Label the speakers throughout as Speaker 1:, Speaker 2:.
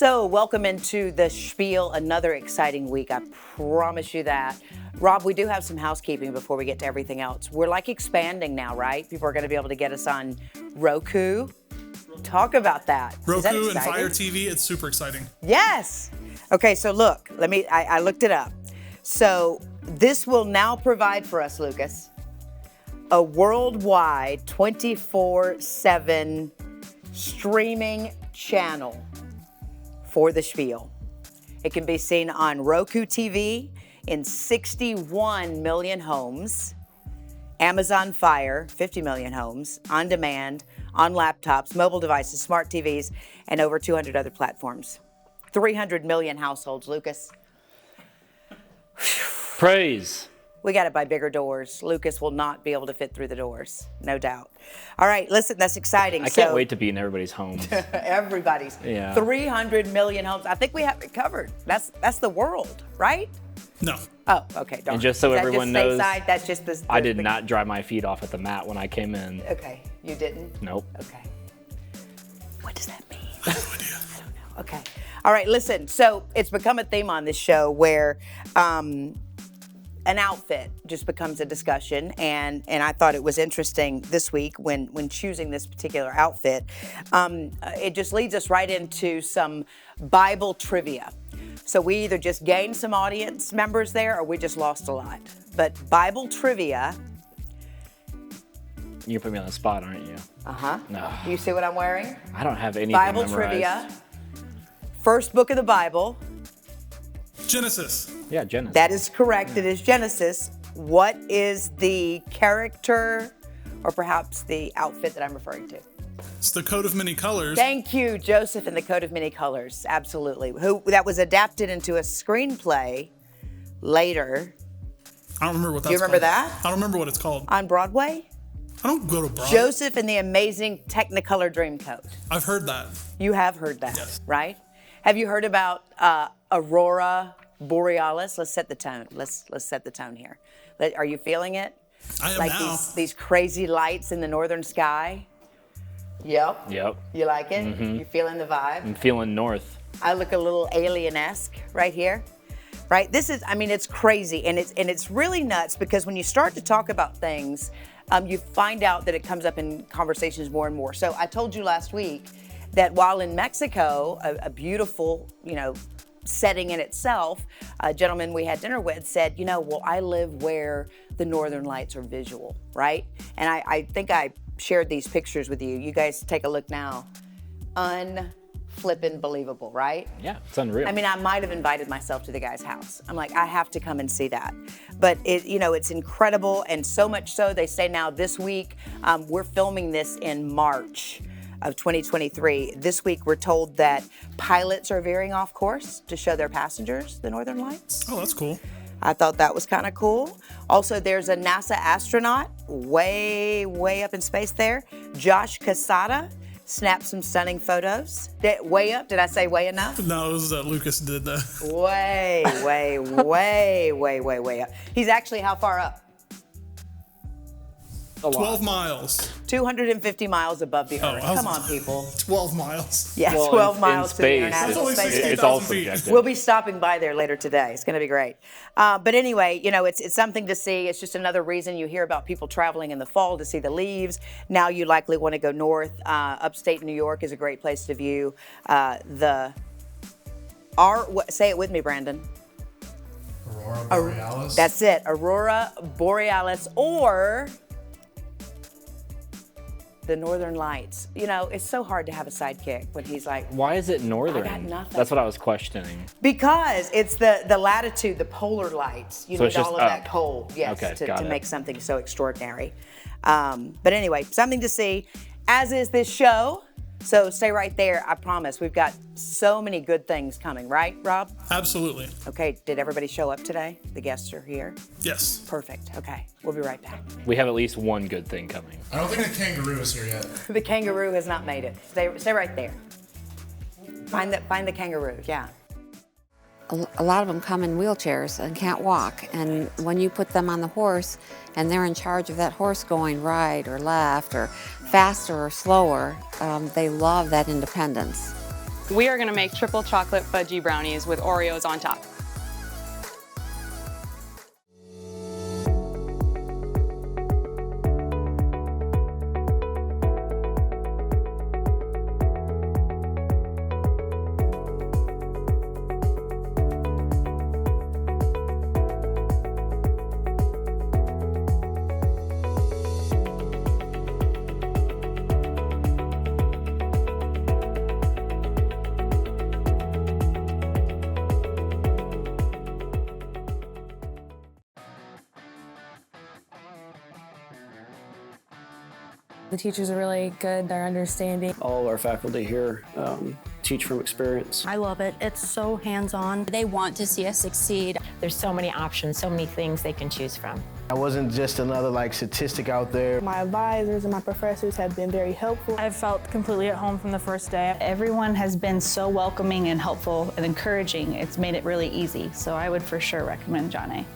Speaker 1: So welcome into the Spiel, another exciting week. I promise you that. Rob, we do have some housekeeping before we get to everything else. We're like expanding now, right? People are going to be able to get us on Roku. Talk about that.
Speaker 2: Roku and Fire TV, it's super exciting.
Speaker 1: Yes. Okay, so look, I looked it up. So this will now provide for us, Lucas, a worldwide 24/7 streaming channel for the Spiel. It can be seen on Roku TV in 61 million homes, Amazon Fire, 50 million homes, on demand, on laptops, mobile devices, smart TVs, and over 200 other platforms. 300 million households, Lucas.
Speaker 3: Praise.
Speaker 1: We got to buy bigger doors. Lucas will not be able to fit through the doors, no doubt. All right, listen, that's exciting.
Speaker 3: I can't wait to be in everybody's homes.
Speaker 1: Everybody's.
Speaker 3: Yeah.
Speaker 1: 300 million homes. I think we have it covered. That's the world, right?
Speaker 2: No.
Speaker 1: Oh, okay. Darn.
Speaker 3: And just so everyone knows,
Speaker 1: that's just the
Speaker 3: I did not dry my feet off at the mat when I came in.
Speaker 1: Okay, you didn't?
Speaker 3: Nope.
Speaker 1: Okay. What does that mean?
Speaker 2: I have no idea.
Speaker 1: I don't know. Okay. All right, listen. So it's become a theme on this show where an outfit just becomes a discussion, and I thought it was interesting this week when choosing this particular outfit. It just leads us right into some Bible trivia. So we either just gained some audience members there or we just lost a lot. But Bible trivia.
Speaker 3: You're putting me on the spot, aren't you?
Speaker 1: Uh-huh.
Speaker 3: No.
Speaker 1: You see what I'm wearing?
Speaker 3: I don't have anything
Speaker 1: Bible
Speaker 3: memorized.
Speaker 1: trivia. First book of the Bible.
Speaker 2: Genesis.
Speaker 3: Yeah, Genesis.
Speaker 1: That is correct. It is Genesis. What is the character or perhaps the outfit that I'm referring to?
Speaker 2: It's the coat of many colors.
Speaker 1: Thank you, Joseph and the Coat of Many Colors. Absolutely. That was adapted into a screenplay later.
Speaker 2: I don't remember what that's
Speaker 1: You remember
Speaker 2: called.
Speaker 1: that?
Speaker 2: I don't remember what it's called.
Speaker 1: On Broadway?
Speaker 2: I don't go to Broadway.
Speaker 1: Joseph and the Amazing Technicolor Dreamcoat.
Speaker 2: I've heard that.
Speaker 1: You have heard that,
Speaker 2: Yes.
Speaker 1: right? Have you heard about Aurora Borealis? Let's set the tone. Let's set the tone here. Are you feeling it?
Speaker 2: I am
Speaker 1: like
Speaker 2: now.
Speaker 1: these crazy lights in the northern sky? Yep.
Speaker 3: Yep.
Speaker 1: You like it? You feeling the vibe?
Speaker 3: I'm feeling north.
Speaker 1: I look a little alien-esque right here. Right? This is, it's crazy, and it's really nuts because when you start to talk about things, you find out that it comes up in conversations more and more. So I told you last week that while in Mexico, a beautiful, setting in itself, a gentleman we had dinner with said, well, I live where the northern lights are visual, right? And I think I shared these pictures with you. You guys take a look now. Unflippin' believable, right?
Speaker 3: Yeah, it's unreal.
Speaker 1: I might have invited myself to the guy's house. I'm like, I have to come and see that. But it's incredible, and so much so they say now this week, we're filming this in March of 2023. This week we're told that pilots are veering off course to show their passengers the northern lights.
Speaker 2: Oh, that's cool.
Speaker 1: I thought that was kind of cool. Also, there's a NASA astronaut way, way up in space there. Josh Casada snapped some stunning photos. Way up, did I say way enough?
Speaker 2: No, it was Lucas did that.
Speaker 1: Way, way, way, way, way, way up. He's actually how far up?
Speaker 2: 12 miles.
Speaker 1: 250 miles above the Earth.
Speaker 2: I was-
Speaker 1: Come on, people.
Speaker 2: 12 miles.
Speaker 1: Yes,
Speaker 3: Well,
Speaker 1: 12 miles
Speaker 3: in
Speaker 1: to the
Speaker 3: space,
Speaker 1: International
Speaker 2: That's only
Speaker 1: Space Station.
Speaker 3: it's all
Speaker 2: 60,000 feet.
Speaker 3: subjective.
Speaker 1: We'll be stopping by there later today. It's going to be great. But anyway, it's something to see. It's just another reason you hear about people traveling in the fall to see the leaves. Now you likely want to go north. Upstate New York is a great place to view say it with me, Brandon.
Speaker 4: Aurora Borealis.
Speaker 1: That's it. Aurora Borealis or the Northern Lights. It's so hard to have a sidekick when he's like,
Speaker 3: Why is it northern?
Speaker 1: I got nothing.
Speaker 3: That's what I was questioning.
Speaker 1: because it's the latitude, the polar lights. You
Speaker 3: So
Speaker 1: need
Speaker 3: it's just
Speaker 1: all of that
Speaker 3: up.
Speaker 1: cold, yes,
Speaker 3: Okay,
Speaker 1: to
Speaker 3: got it.
Speaker 1: make something so extraordinary. But anyway, something to see, as is this show. So stay right there. I promise. We've got so many good things coming, right, Rob?
Speaker 2: Absolutely.
Speaker 1: Okay, did everybody show up today? The guests are here?
Speaker 2: Yes.
Speaker 1: Perfect. Okay, we'll be right back.
Speaker 3: We have at least one good thing coming.
Speaker 4: I don't think the kangaroo is here yet.
Speaker 1: The kangaroo has not made it. Stay right there. Find the kangaroo, yeah.
Speaker 5: A lot of them come in wheelchairs and can't walk. And when you put them on the horse and they're in charge of that horse going right or left or faster or slower, they love that independence.
Speaker 6: We are gonna make triple chocolate fudgy brownies with Oreos on top.
Speaker 7: The teachers are really good, they're understanding.
Speaker 8: All our faculty here teach from experience.
Speaker 9: I love it. It's so hands-on.
Speaker 10: They want to see us succeed.
Speaker 11: There's so many options, so many things they can choose from.
Speaker 12: I wasn't just another statistic out there.
Speaker 13: My advisors and my professors have been very helpful.
Speaker 7: I've felt completely at home from the first day.
Speaker 14: Everyone has been so welcoming and helpful and encouraging. It's made it really easy. So I would for sure recommend John A.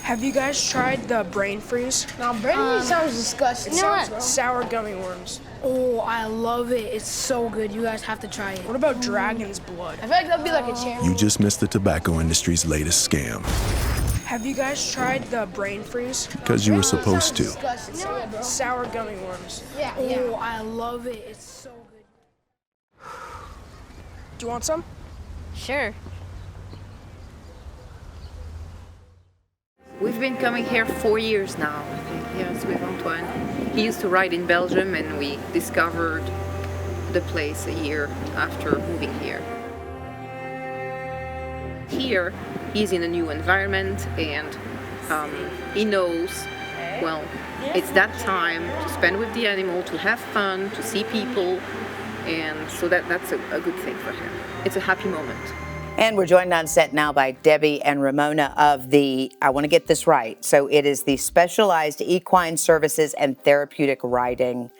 Speaker 13: Have you guys tried the brain freeze?
Speaker 15: No, brain freeze sounds disgusting.
Speaker 13: It sounds sour gummy worms.
Speaker 15: Oh, I love it. It's so good. You guys have to try it.
Speaker 13: What about dragon's blood?
Speaker 15: I feel like that'd be like a cherry.
Speaker 16: You just missed the tobacco industry's latest scam.
Speaker 13: Have you guys tried the brain freeze?
Speaker 16: Because you were supposed to.
Speaker 13: Sour gummy worms.
Speaker 15: Yeah.
Speaker 13: Oh, I love it. It's so good. Do you want some?
Speaker 10: Sure.
Speaker 17: We've been coming here 4 years now, I think. Yes, with Antoine. He used to ride in Belgium and we discovered the place a year after moving here. Here, he's in a new environment and he knows, well, it's that time to spend with the animal, to have fun, to see people, and so that's a good thing for him. It's a happy moment.
Speaker 1: And we're joined on set now by Debbie and Ramona of the, I want to get this right, so it is the Specialized Equine Services and Therapeutic Riding.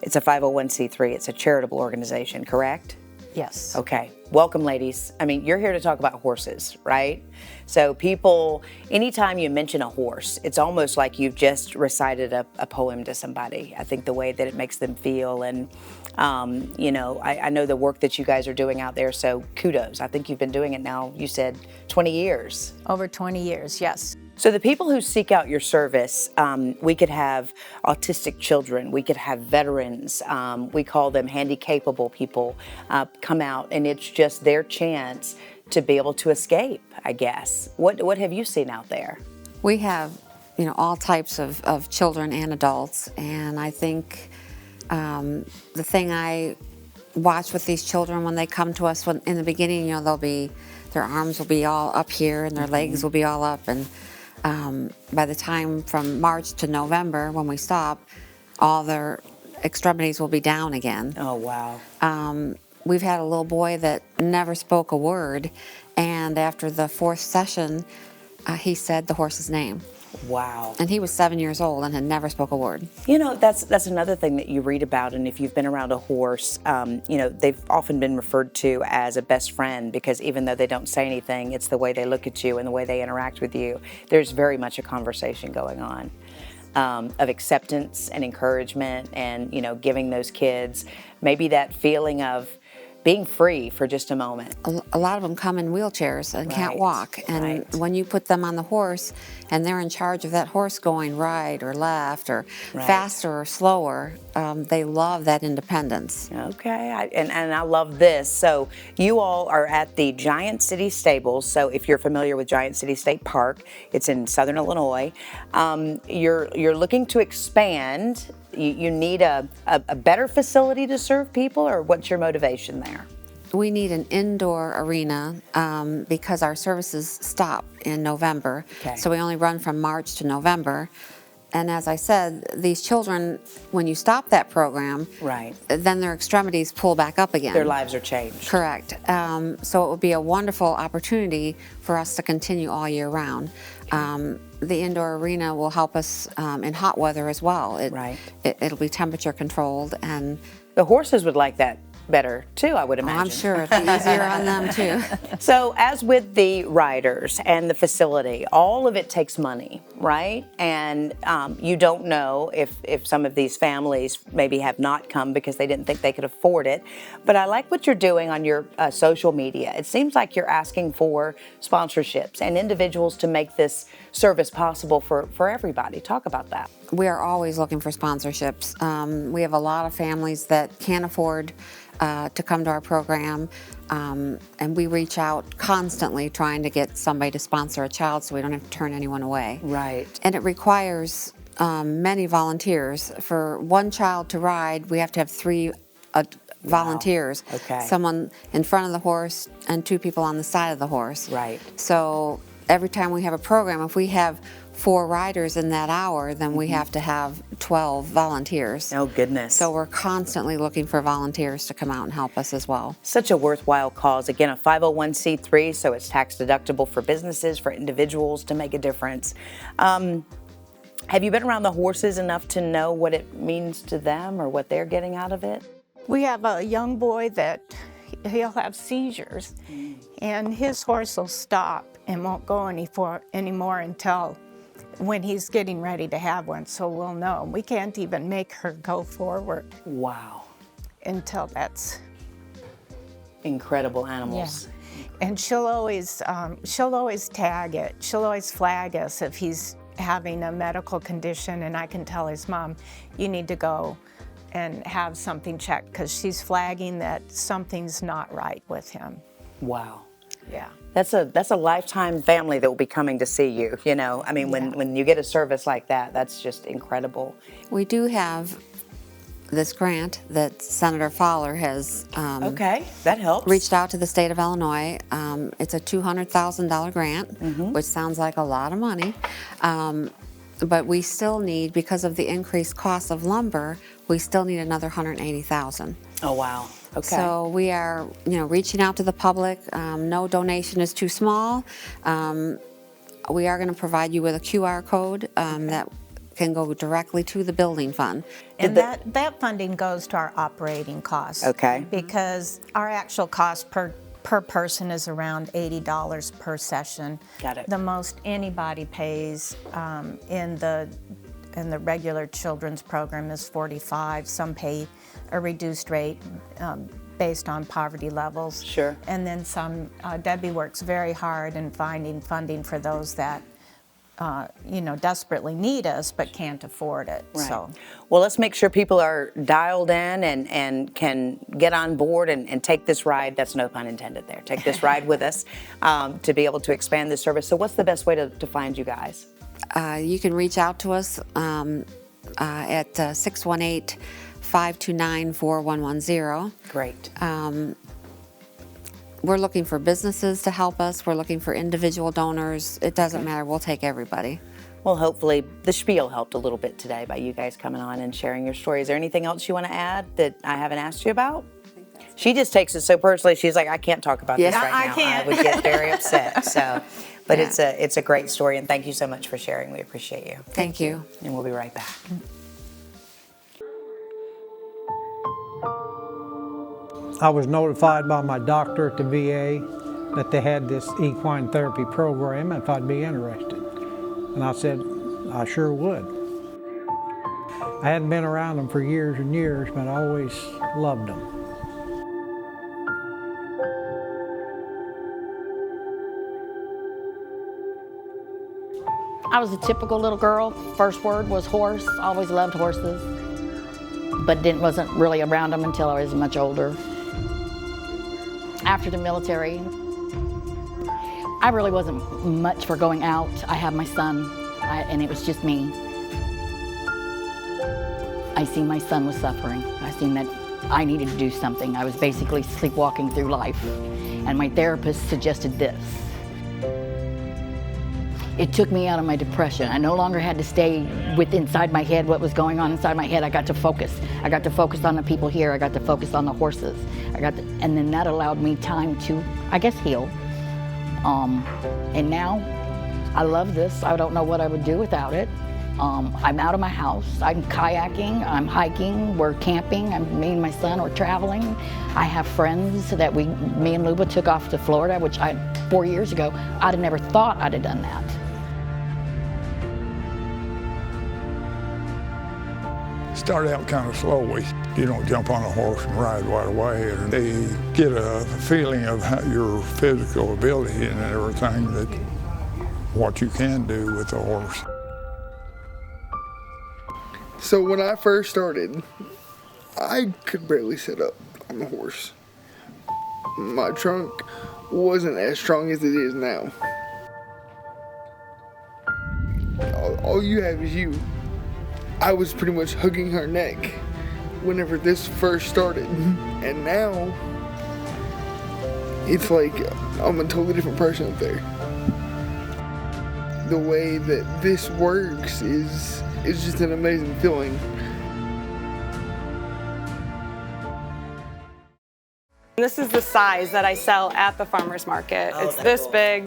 Speaker 1: It's a 501c3. It's a charitable organization, correct?
Speaker 9: Yes.
Speaker 1: Okay. Welcome, ladies. I mean, you're here to talk about horses, right? So people, anytime you mention a horse, it's almost like you've just recited a poem to somebody. I think the way that it makes them feel, and you know, I know the work that you guys are doing out there, so kudos. I think you've been doing it now, you said 20 years.
Speaker 9: Over 20 years, yes.
Speaker 1: So the people who seek out your service, we could have autistic children, we could have veterans, we call them handicappable people, come out, and it's just their chance to be able to escape, I guess. What have you seen out there?
Speaker 5: We have, you know, all types of children and adults, and I think the thing I watch with these children when they come to us, when in the beginning, you know, their arms will be all up here and their legs will be all up, and by the time from March to November, when we stop, all their extremities will be down again.
Speaker 1: Oh, wow.
Speaker 5: We've had a little boy that never spoke a word, and after the 4th session, he said the horse's name.
Speaker 1: Wow.
Speaker 5: And he was 7 years old and had never spoke a word.
Speaker 1: You know, that's another thing that you read about, and if you've been around a horse, you know, they've often been referred to as a best friend, because even though they don't say anything, it's the way they look at you and the way they interact with you. There's very much a conversation going on of acceptance and encouragement, and, you know, giving those kids maybe that feeling of being free for just a moment.
Speaker 5: A lot of them come in wheelchairs and can't
Speaker 1: Right,
Speaker 5: walk. And when you put them on the horse and they're in charge of that horse going right or left or faster or slower, they love that independence.
Speaker 1: Okay, and I love this. So you all are at the Giant City Stables. So if you're familiar with Giant City State Park, it's in Southern Illinois. You're looking to expand. You need a better facility to serve people, or what's your motivation there?
Speaker 5: We need an indoor arena because our services stop in November.
Speaker 1: Okay.
Speaker 5: So we only run from March to November. And as I said, these children, when you stop that program, then their extremities pull back up again.
Speaker 1: Their lives are changed.
Speaker 5: Correct. So it would be a wonderful opportunity for us to continue all year round. The indoor arena will help us in hot weather as well. It'll be temperature controlled, and
Speaker 1: the horses would like that better too, I would imagine.
Speaker 5: I'm sure it'd be easier on them too.
Speaker 1: So as with the riders and the facility, all of it takes money, right? And you don't know if some of these families maybe have not come because they didn't think they could afford it. But I like what you're doing on your social media. It seems like you're asking for sponsorships and individuals to make this service possible for everybody. Talk about that.
Speaker 5: We are always looking for sponsorships. We have a lot of families that can't afford to come to our program, and we reach out constantly trying to get somebody to sponsor a child so we don't have to turn anyone away.
Speaker 1: Right.
Speaker 5: And it requires many volunteers. For one child to ride, we have to have 3 volunteers.
Speaker 1: Okay.
Speaker 5: Someone in front of the horse and 2 people on the side of the horse.
Speaker 1: Right.
Speaker 5: So every time we have a program, if we have 4 riders in that hour, then we have to have 12 volunteers.
Speaker 1: Oh, goodness.
Speaker 5: So we're constantly looking for volunteers to come out and help us as well.
Speaker 1: Such a worthwhile cause. Again, a 501c3, so it's tax deductible for businesses, for individuals to make a difference. Have you been around the horses enough to know what it means to them or what they're getting out of it?
Speaker 18: We have a young boy that he'll have seizures, and his horse will stop and won't go anymore until when he's getting ready to have one, so we'll know. We can't even make her go forward.
Speaker 1: Wow.
Speaker 18: Until that's
Speaker 1: incredible animals.
Speaker 18: Yeah. And she'll always tag it. She'll always flag us if he's having a medical condition, and I can tell his mom, you need to go and have something checked, because she's flagging that something's not right with him.
Speaker 1: Wow.
Speaker 18: Yeah.
Speaker 1: That's a lifetime family that will be coming to see you, you know. I mean, when you get a service like that, that's just incredible.
Speaker 5: We do have this grant that Senator Fowler has
Speaker 1: okay, that helps.
Speaker 5: Reached out to the state of Illinois. It's a $200,000 grant, which sounds like a lot of money. But we still need, because of the increased cost of lumber, we still need another $180,000.
Speaker 1: Oh, wow. Okay.
Speaker 5: So we are, reaching out to the public. No donation is too small. We are going to provide you with a QR code that can go directly to the building fund.
Speaker 18: And that funding goes to our operating costs.
Speaker 1: Okay.
Speaker 18: Because our actual cost per person is around $80 per session.
Speaker 1: Got it.
Speaker 18: The most anybody pays in the regular children's program is $45. Some pay a reduced rate based on poverty levels.
Speaker 1: Sure.
Speaker 18: And then some, Debbie works very hard in finding funding for those that desperately need us but can't afford it.
Speaker 1: Right.
Speaker 18: So,
Speaker 1: well, let's make sure people are dialed in and can get on board and take this ride. That's no pun intended there. Take this ride with us to be able to expand this service. So what's the best way to find you guys?
Speaker 5: You can reach out to us at 618-529-4110.
Speaker 1: Great.
Speaker 5: We're looking for businesses to help us. We're looking for individual donors. It doesn't matter. We'll take everybody.
Speaker 1: Well, hopefully the spiel helped a little bit today by you guys coming on and sharing your story. Is there anything else you want to add that I haven't asked you about? She just takes it so personally. She's like, I can't talk about this right now.
Speaker 18: I can't.
Speaker 1: I would get very upset. So, but it's a great story, and thank you so much for sharing. We appreciate you.
Speaker 5: Thank you.
Speaker 1: And we'll be right back.
Speaker 19: I was notified by my doctor at the VA that they had this equine therapy program if I'd be interested. And I said, I sure would. I hadn't been around them for years and years, but I always loved them.
Speaker 9: I was a typical little girl. First word was horse. Always loved horses, but wasn't really around them until I was much older. After the military, I really wasn't much for going out. I have my son, and it was just me. I seen my son was suffering. I seen that I needed to do something. I was basically sleepwalking through life, and my therapist suggested this. It took me out of my depression. I no longer had to stay inside my head what was going on inside my head. I got to focus. I got to focus on the people here. I got to focus on the horses. And then that allowed me time to, I guess, heal. And now I love this. I don't know what I would do without it. I'm out of my house. I'm kayaking, I'm hiking, we're camping, me and my son are traveling. I have friends that me and Luba took off to Florida, which 4 years ago, I'd have never thought I'd have done that.
Speaker 20: Start out kind of slowly. You don't jump on a horse and ride right away. And they get a feeling of your physical ability and everything, that what you can do with a horse.
Speaker 21: So when I first started, I could barely sit up on the horse. My trunk wasn't as strong as it is now. All you have is you. I was pretty much hugging her neck whenever this first started. And now, it's like I'm a totally different person up there. The way that this works is just an amazing feeling.
Speaker 6: This is the size that I sell at the farmer's market.
Speaker 1: Oh,
Speaker 6: it's this big.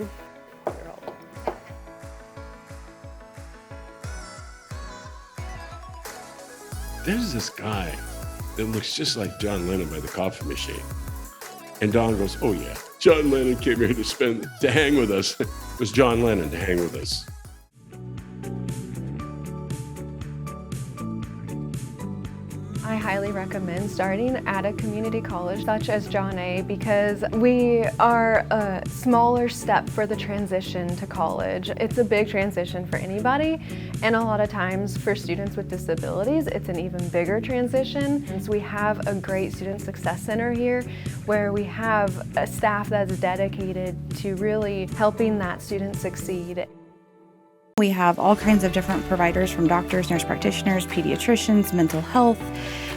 Speaker 22: There's this guy that looks just like John Lennon by the coffee machine. And Don goes, oh yeah, John Lennon came here to hang with us. It was John Lennon to hang with us.
Speaker 23: I highly recommend starting at a community college such as John A. because we are a smaller step for the transition to college. It's a big transition for anybody, and a lot of times for students with disabilities, it's an even bigger transition. So we have a great student success center here where we have a staff that's dedicated to really helping that student succeed.
Speaker 24: We have all kinds of different providers, from doctors, nurse practitioners, pediatricians, mental health.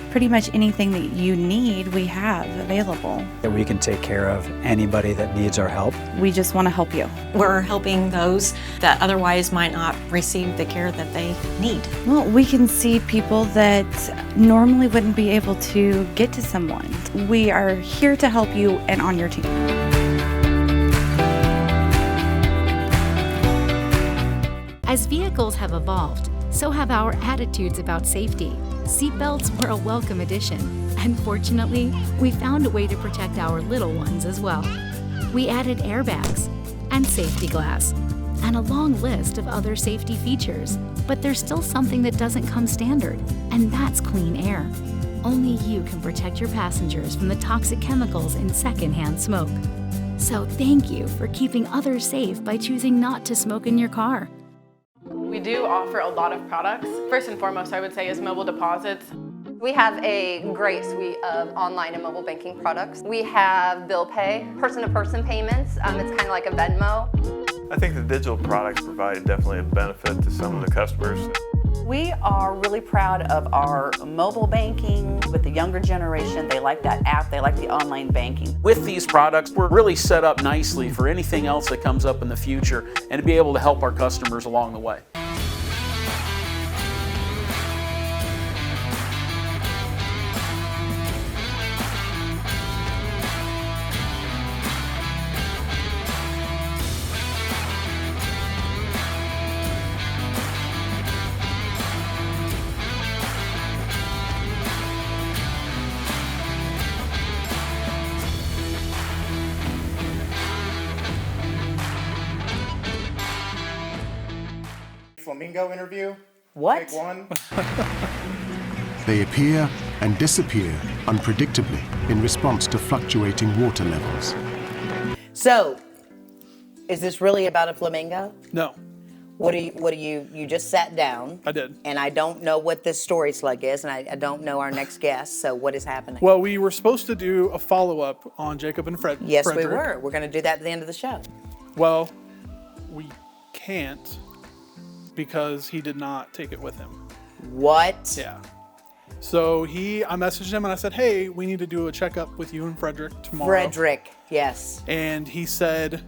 Speaker 24: Pretty much anything that you need, we have available.
Speaker 25: We can take care of anybody that needs our help.
Speaker 24: We just want to help you.
Speaker 26: We're helping those that otherwise might not receive the care that they need.
Speaker 24: Well, we can see people that normally wouldn't be able to get to someone. We are here to help you and on your team.
Speaker 27: As vehicles have evolved, so have our attitudes about safety. Seatbelts were a welcome addition, and fortunately, we found a way to protect our little ones as well. We added airbags and safety glass, and a long list of other safety features, but there's still something that doesn't come standard, and that's clean air. Only you can protect your passengers from the toxic chemicals in secondhand smoke. So thank you for keeping others safe by choosing not to smoke in your car.
Speaker 6: We do offer a lot of products. First and foremost, I would say, is mobile deposits.
Speaker 28: We have a great suite of online and mobile banking products. We have bill pay, person-to-person payments. It's kind of like a Venmo.
Speaker 29: I think the digital products provide definitely a benefit to some of the customers.
Speaker 30: We are really proud of our mobile banking. With the younger generation, they like that app, they like the online banking.
Speaker 31: With these products, we're really set up nicely for anything else that comes up in the future and to be able to help our customers along the way.
Speaker 4: Flamingo interview.
Speaker 1: What?
Speaker 4: Take one.
Speaker 16: They appear and disappear unpredictably in response to fluctuating water levels.
Speaker 1: So, is this really about a flamingo?
Speaker 2: No.
Speaker 1: What do you just sat down.
Speaker 2: I did.
Speaker 1: And I don't know what this story slug is, and I don't know our next guest, so what is happening?
Speaker 2: Well, we were supposed to do a follow-up on Jacob and Frederick.
Speaker 1: Yes, we were. We're going to do that at the end of the show.
Speaker 2: Well, we can't because he did not take it with him.
Speaker 1: What?
Speaker 2: Yeah. So I messaged him and I said, hey, we need to do a checkup with you and Frederick tomorrow.
Speaker 1: Frederick, yes.
Speaker 2: And he said,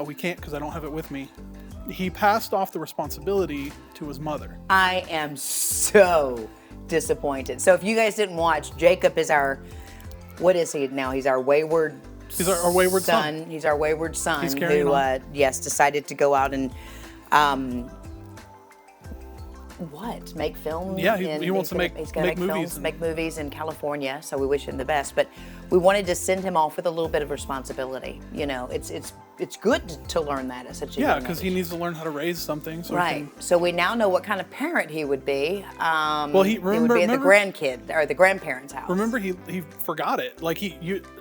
Speaker 2: we can't because I don't have it with me. He passed off the responsibility to his mother.
Speaker 1: I am so disappointed. So if you guys didn't watch, Jacob is what is he now? He's our wayward
Speaker 2: son.
Speaker 1: He's our wayward son
Speaker 2: He's carrying
Speaker 1: who,
Speaker 2: on.
Speaker 1: decided to go out and, make films?
Speaker 2: Yeah, he wants to make movies.
Speaker 1: Make movies in California, so we wish him the best. But we wanted to send him off with a little bit of responsibility. You know, it's good to learn that at such a young age.
Speaker 2: because he needs to learn how to raise something. So
Speaker 1: right. So we now know what kind of parent he would be.
Speaker 2: He
Speaker 1: would be at the grandkid or the grandparents' house.
Speaker 2: Remember, he forgot it. Like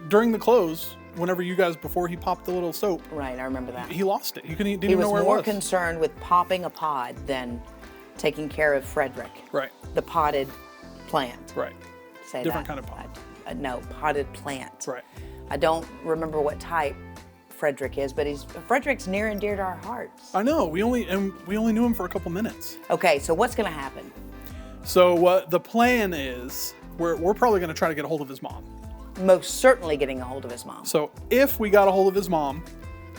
Speaker 2: during the close, whenever you guys before he popped the little soap.
Speaker 1: Right, I remember that.
Speaker 2: He lost it. He didn't
Speaker 1: He
Speaker 2: even
Speaker 1: was
Speaker 2: know where it
Speaker 1: more
Speaker 2: was.
Speaker 1: concerned with popping a pod than taking care of Frederick.
Speaker 2: Right.
Speaker 1: The potted plant.
Speaker 2: Right.
Speaker 1: Say
Speaker 2: Different
Speaker 1: that.
Speaker 2: kind of pod.
Speaker 1: No, potted plant.
Speaker 2: Right.
Speaker 1: I don't remember what type Frederick is, but Frederick's near and dear to our hearts.
Speaker 2: I know. We only knew him for a couple minutes.
Speaker 1: Okay, so what's going to happen?
Speaker 2: So what the plan is, we're probably going to try to get a hold of his mom.
Speaker 1: Most certainly getting a hold of his mom.
Speaker 2: So if we got a hold of his mom,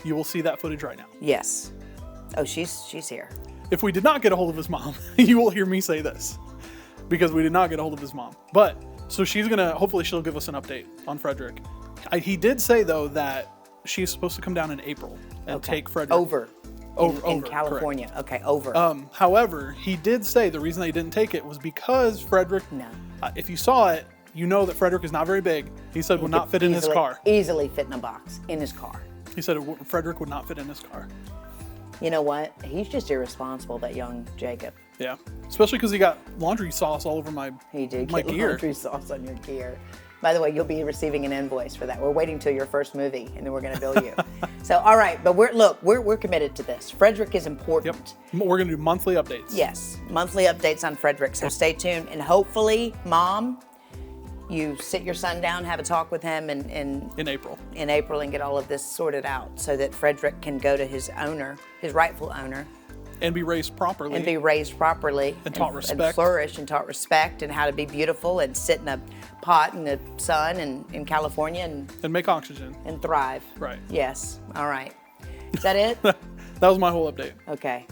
Speaker 2: you will see that footage right now.
Speaker 1: Yes. Oh, she's here.
Speaker 2: If we did not get a hold of his mom, you will hear me say this, because we did not get a hold of his mom. But so hopefully she'll give us an update on Frederick. He did say though that she's supposed to come down in April and take Frederick
Speaker 1: over in California.
Speaker 2: Correct.
Speaker 1: Okay, over.
Speaker 2: However, he did say the reason they didn't take it was because Frederick.
Speaker 1: No.
Speaker 2: If you saw it, you know that Frederick is not very big. He said would not fit in his car.
Speaker 1: Easily fit in a box in his car.
Speaker 2: He said Frederick would not fit in his car.
Speaker 1: You know what? He's just irresponsible, that young Jacob.
Speaker 2: Yeah, especially because he got laundry sauce all over my gear.
Speaker 1: Laundry sauce on your gear. By the way, you'll be receiving an invoice for that. We're waiting till your first movie, and then we're going to bill you. So, all right, but we're committed to this. Frederick is important.
Speaker 2: Yep. We're going to do monthly updates.
Speaker 1: Yes, monthly updates on Frederick. So stay tuned, and hopefully, Mom, you sit your son down, have a talk with him in April, and get all of this sorted out, so that Frederick can go to his rightful owner.
Speaker 2: And be raised properly.
Speaker 1: And
Speaker 2: taught respect.
Speaker 1: And flourish and taught respect and how to be beautiful and sit in a pot in the sun and in California
Speaker 2: and make oxygen.
Speaker 1: And thrive.
Speaker 2: Right.
Speaker 1: Yes. All right. Is that it?
Speaker 2: That was my whole update.
Speaker 1: Okay.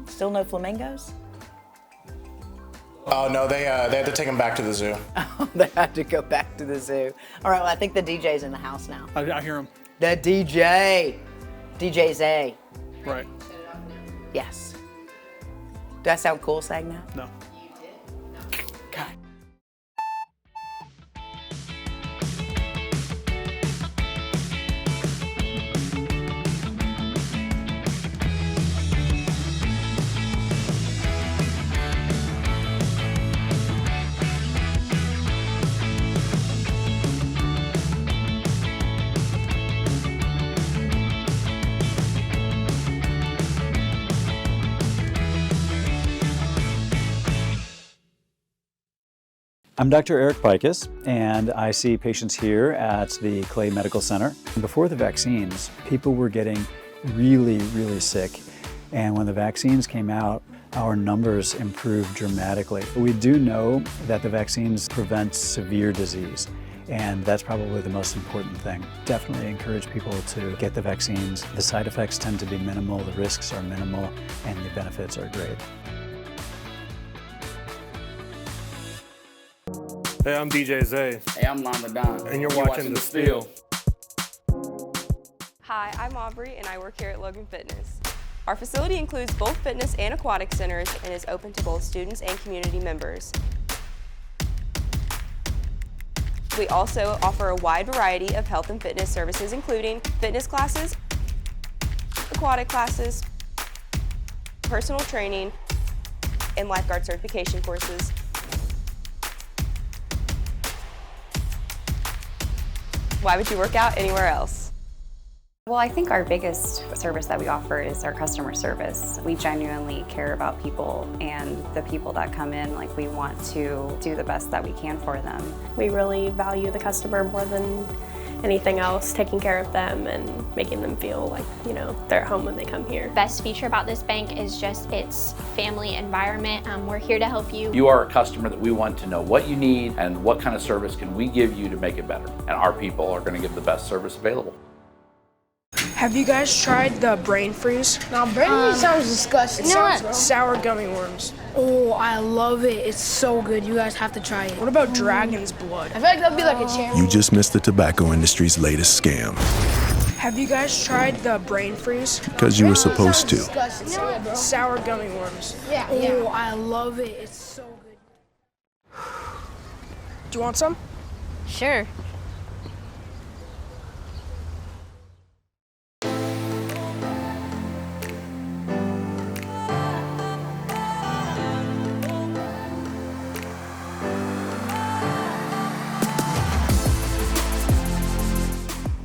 Speaker 1: Still no flamingos?
Speaker 4: Oh, no, they had to take him back to the zoo.
Speaker 1: They had to go back to the zoo. All right, well, I think the DJ's in the house now.
Speaker 2: I hear him.
Speaker 1: The DJ. DJ Zay.
Speaker 2: Right.
Speaker 1: Yes. Do I sound cool saying that?
Speaker 2: No.
Speaker 1: God.
Speaker 25: I'm Dr. Eric Pikus, and I see patients here at the Clay Medical Center. Before the vaccines, people were getting really, really sick. And when the vaccines came out, our numbers improved dramatically. We do know that the vaccines prevent severe disease, and that's probably the most important thing. Definitely encourage people to get the vaccines. The side effects tend to be minimal, the risks are minimal, and the benefits are great.
Speaker 3: Hey, I'm DJ Zay.
Speaker 7: Hey, I'm Lama Don.
Speaker 3: And you're watching The Spiel.
Speaker 8: Hi, I'm Aubrey, and I work here at Logan Fitness. Our facility includes both fitness and aquatic centers and is open to both students and community members. We also offer a wide variety of health and fitness services, including fitness classes, aquatic classes, personal training, and lifeguard certification courses. Why would you work out anywhere else?
Speaker 5: Well, I think our biggest service that we offer is our customer service. We genuinely care about people, and the people that come in, like, we want to do the best that we can for them.
Speaker 7: We really value the customer more than anything else, taking care of them and making them feel like, you know, they're at home when they come here.
Speaker 10: Best feature about this bank is just its family environment. We're here to help you.
Speaker 11: You are a customer that we want to know what you need and what kind of service can we give you to make it better. And our people are going to give the best service available.
Speaker 12: Have you guys tried the brain freeze?
Speaker 13: No, brain freeze sounds disgusting.
Speaker 12: It sounds sour gummy worms. Oh, I love it. It's so good. You guys have to try it. What about dragon's blood?
Speaker 13: I feel like that'd be like a cherry.
Speaker 16: You just missed the tobacco industry's latest scam.
Speaker 12: Have you guys tried the brain freeze?
Speaker 16: Because you were supposed to.
Speaker 12: Disgusting. Sour gummy worms.
Speaker 13: Yeah.
Speaker 12: Oh, I love it. It's so good. Do you want some?
Speaker 10: Sure.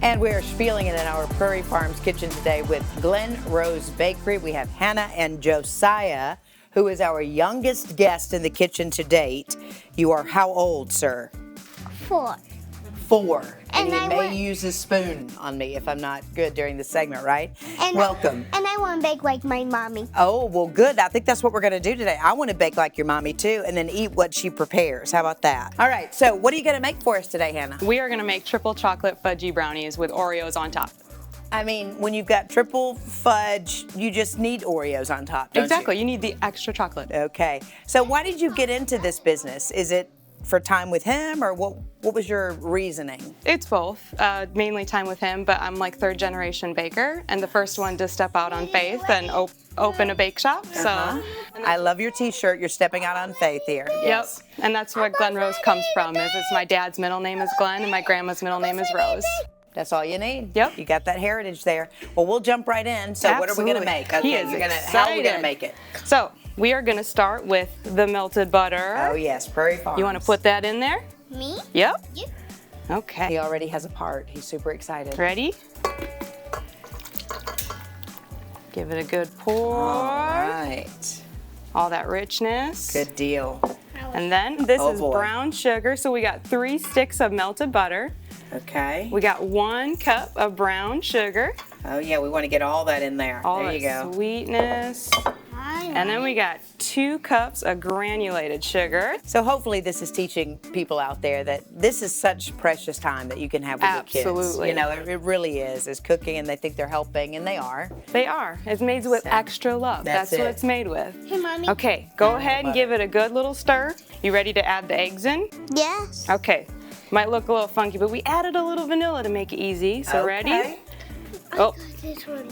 Speaker 1: And we are spieling it in our Prairie Farms kitchen today with Glen Rose Bakery. We have Hannah and Josiah, who is our youngest guest in the kitchen to date. You are how old, sir?
Speaker 14: 4.
Speaker 1: 4. And he may use a spoon on me if I'm not good during the segment, right?
Speaker 14: And
Speaker 1: welcome.
Speaker 14: And I want to bake like my mommy.
Speaker 1: Oh, well, good. I think that's what we're going to do today. I want to bake like your mommy, too, and then eat what she prepares. How about that? All right, so what are you going to make for us today, Hannah?
Speaker 15: We are going to make triple chocolate fudgy brownies with Oreos on top.
Speaker 1: I mean, when you've got triple fudge, you just need Oreos on top, don't
Speaker 15: Exactly. You need the extra chocolate.
Speaker 1: Okay. So why did you get into this business? Is it for time with him, or what was your reasoning?
Speaker 15: It's both, mainly time with him, but I'm like 3rd generation baker and the first one to step out on faith and open a bake shop. So
Speaker 1: I love your t-shirt. You're stepping out on faith here. Yes.
Speaker 15: Yep, and that's where Glen Rose comes from. It's my dad's middle name is Glen and my grandma's middle name is Rose.
Speaker 1: That's all you need.
Speaker 15: Yep.
Speaker 1: You got that heritage there. Well, we'll jump right in. So what are we going to make? Okay, how are we going to make it?
Speaker 15: So we are going to start with the melted butter.
Speaker 1: Oh, yes, Prairie Farms.
Speaker 15: You want to put that in there?
Speaker 14: Me?
Speaker 15: Yep.
Speaker 14: Yep.
Speaker 15: Okay.
Speaker 1: He already has a part. He's super excited.
Speaker 15: Ready? Give it a good pour.
Speaker 1: All right.
Speaker 15: All that richness.
Speaker 1: Good deal.
Speaker 15: And then this is brown sugar. So we got 3 sticks of melted butter.
Speaker 1: Okay.
Speaker 15: We got 1 cup of brown sugar.
Speaker 1: Oh yeah, we want to get all that in there.
Speaker 15: All
Speaker 1: there you go.
Speaker 15: Sweetness. And then we got 2 cups of granulated sugar.
Speaker 1: So hopefully this is teaching people out there that this is such precious time that you can have with your kids.
Speaker 15: Absolutely.
Speaker 1: You know, it really is cooking, and they think they're helping, and they are.
Speaker 15: They are. It's made with extra love. That's what it's made with.
Speaker 14: Hey, Mommy.
Speaker 15: Okay, go ahead and give it a good little stir. You ready to add the eggs in?
Speaker 14: Yes.
Speaker 15: Okay. Might look a little funky, but we added a little vanilla to make it easy. So ready? Oh,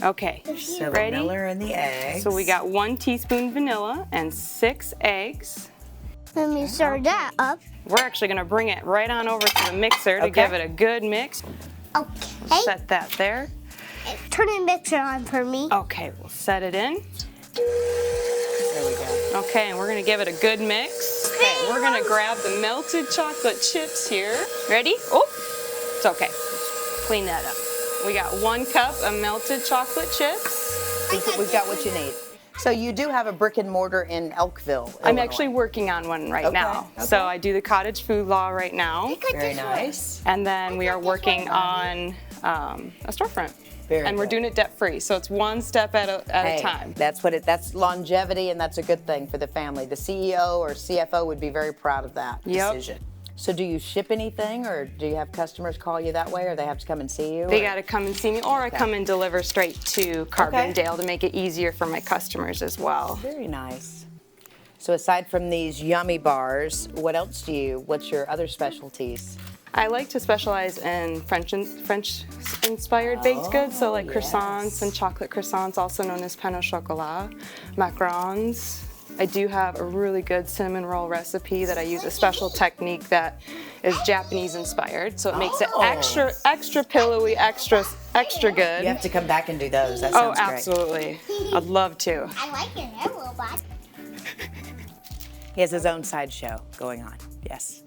Speaker 15: okay.
Speaker 1: So
Speaker 15: ready?
Speaker 1: vanilla and the eggs.
Speaker 15: So we got 1 teaspoon vanilla and 6 eggs.
Speaker 14: Let me stir that up.
Speaker 15: We're actually gonna bring it right on over to the mixer to give it a good mix.
Speaker 14: Okay.
Speaker 15: Set that there.
Speaker 14: Turn the mixer on for me.
Speaker 15: Okay, we'll set it in.
Speaker 1: There we go.
Speaker 15: Okay, and we're gonna give it a good mix. Okay, we're gonna grab the melted chocolate chips here. Ready? Oh, it's okay. Clean that up. We got 1 cup of melted chocolate chips.
Speaker 1: We've got what you need. So you do have a brick and mortar in Elkville, Illinois.
Speaker 15: I'm actually working on one right now.
Speaker 1: Okay.
Speaker 15: So I do the cottage food law right now.
Speaker 1: Very nice.
Speaker 15: And then we are working on a storefront. And we're doing it debt-free, so it's 1 step at a time.
Speaker 1: That's longevity, and that's a good thing for the family. The CEO or CFO would be very proud of that decision. So do you ship anything, or do you have customers call you that way, or they have to come and see you?
Speaker 15: They got to come and see me, or I come and deliver straight to Carbondale to make it easier for my customers as well.
Speaker 1: Very nice. So aside from these yummy bars, what's your other specialties?
Speaker 15: I like to specialize in French-inspired baked goods, so like croissants and chocolate croissants, also known as pain au chocolat, macarons. I do have a really good cinnamon roll recipe that I use a special technique that is Japanese inspired, so it makes it extra pillowy, extra good.
Speaker 1: You have to come back and do those. That sounds great.
Speaker 15: Absolutely. I'd love to.
Speaker 14: I like your hair robot.
Speaker 1: He has his own sideshow going on. Yes.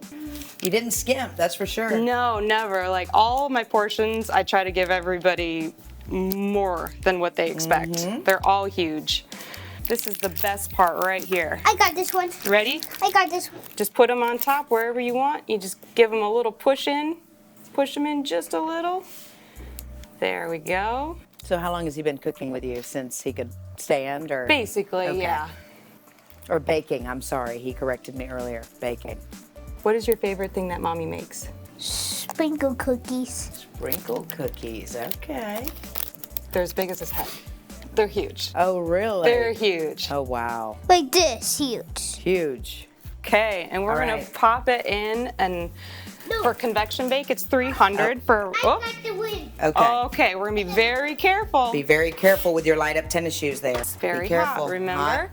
Speaker 1: You didn't skimp, that's for sure.
Speaker 15: No, never. Like all my portions, I try to give everybody more than what they expect. They're all huge. This is the best part right here.
Speaker 14: I got this one.
Speaker 15: Ready?
Speaker 14: I got this one.
Speaker 15: Just put them on top wherever you want. You just give them a little push in. Push them in just a little. There we go.
Speaker 1: So how long has he been cooking with you? Since he could stand, or?
Speaker 15: Basically, yeah.
Speaker 1: Or baking, I'm sorry. He corrected me earlier. Baking.
Speaker 15: What is your favorite thing that Mommy makes?
Speaker 14: Sprinkle cookies.
Speaker 1: Sprinkle cookies, okay.
Speaker 15: They're as big as his head. They're huge.
Speaker 1: Oh, really?
Speaker 15: They're huge.
Speaker 1: Oh, wow.
Speaker 14: Like this, huge.
Speaker 1: Huge.
Speaker 15: Okay, and we're gonna pop it in, and for convection bake, it's 300 for,
Speaker 1: Okay.
Speaker 15: Okay, we're gonna be very careful.
Speaker 1: Be very careful with your light up tennis shoes there.
Speaker 15: It's very
Speaker 1: be careful.
Speaker 15: hot, remember?
Speaker 1: Hot.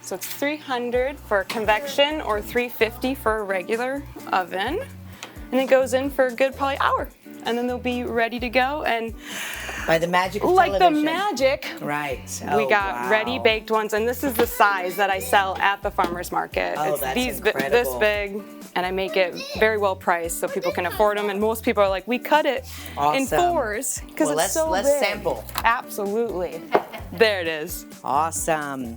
Speaker 15: So it's 300 for convection or 350 for a regular oven. And it goes in for a good probably hour. And then they'll be ready to go. And
Speaker 1: by the magic of
Speaker 15: like
Speaker 1: television.
Speaker 15: the magic,
Speaker 1: right?
Speaker 15: We got ready baked ones, and this is the size that I sell at the farmers market.
Speaker 1: Oh,
Speaker 15: it's
Speaker 1: that's
Speaker 15: this
Speaker 1: incredible.
Speaker 15: big, and I make it very well priced so people can afford them. And most people are like, we cut it in
Speaker 1: Awesome.
Speaker 15: 4s because
Speaker 1: Well,
Speaker 15: it's so
Speaker 1: let's
Speaker 15: big.
Speaker 1: sample.
Speaker 15: Absolutely. There it is.
Speaker 1: Awesome.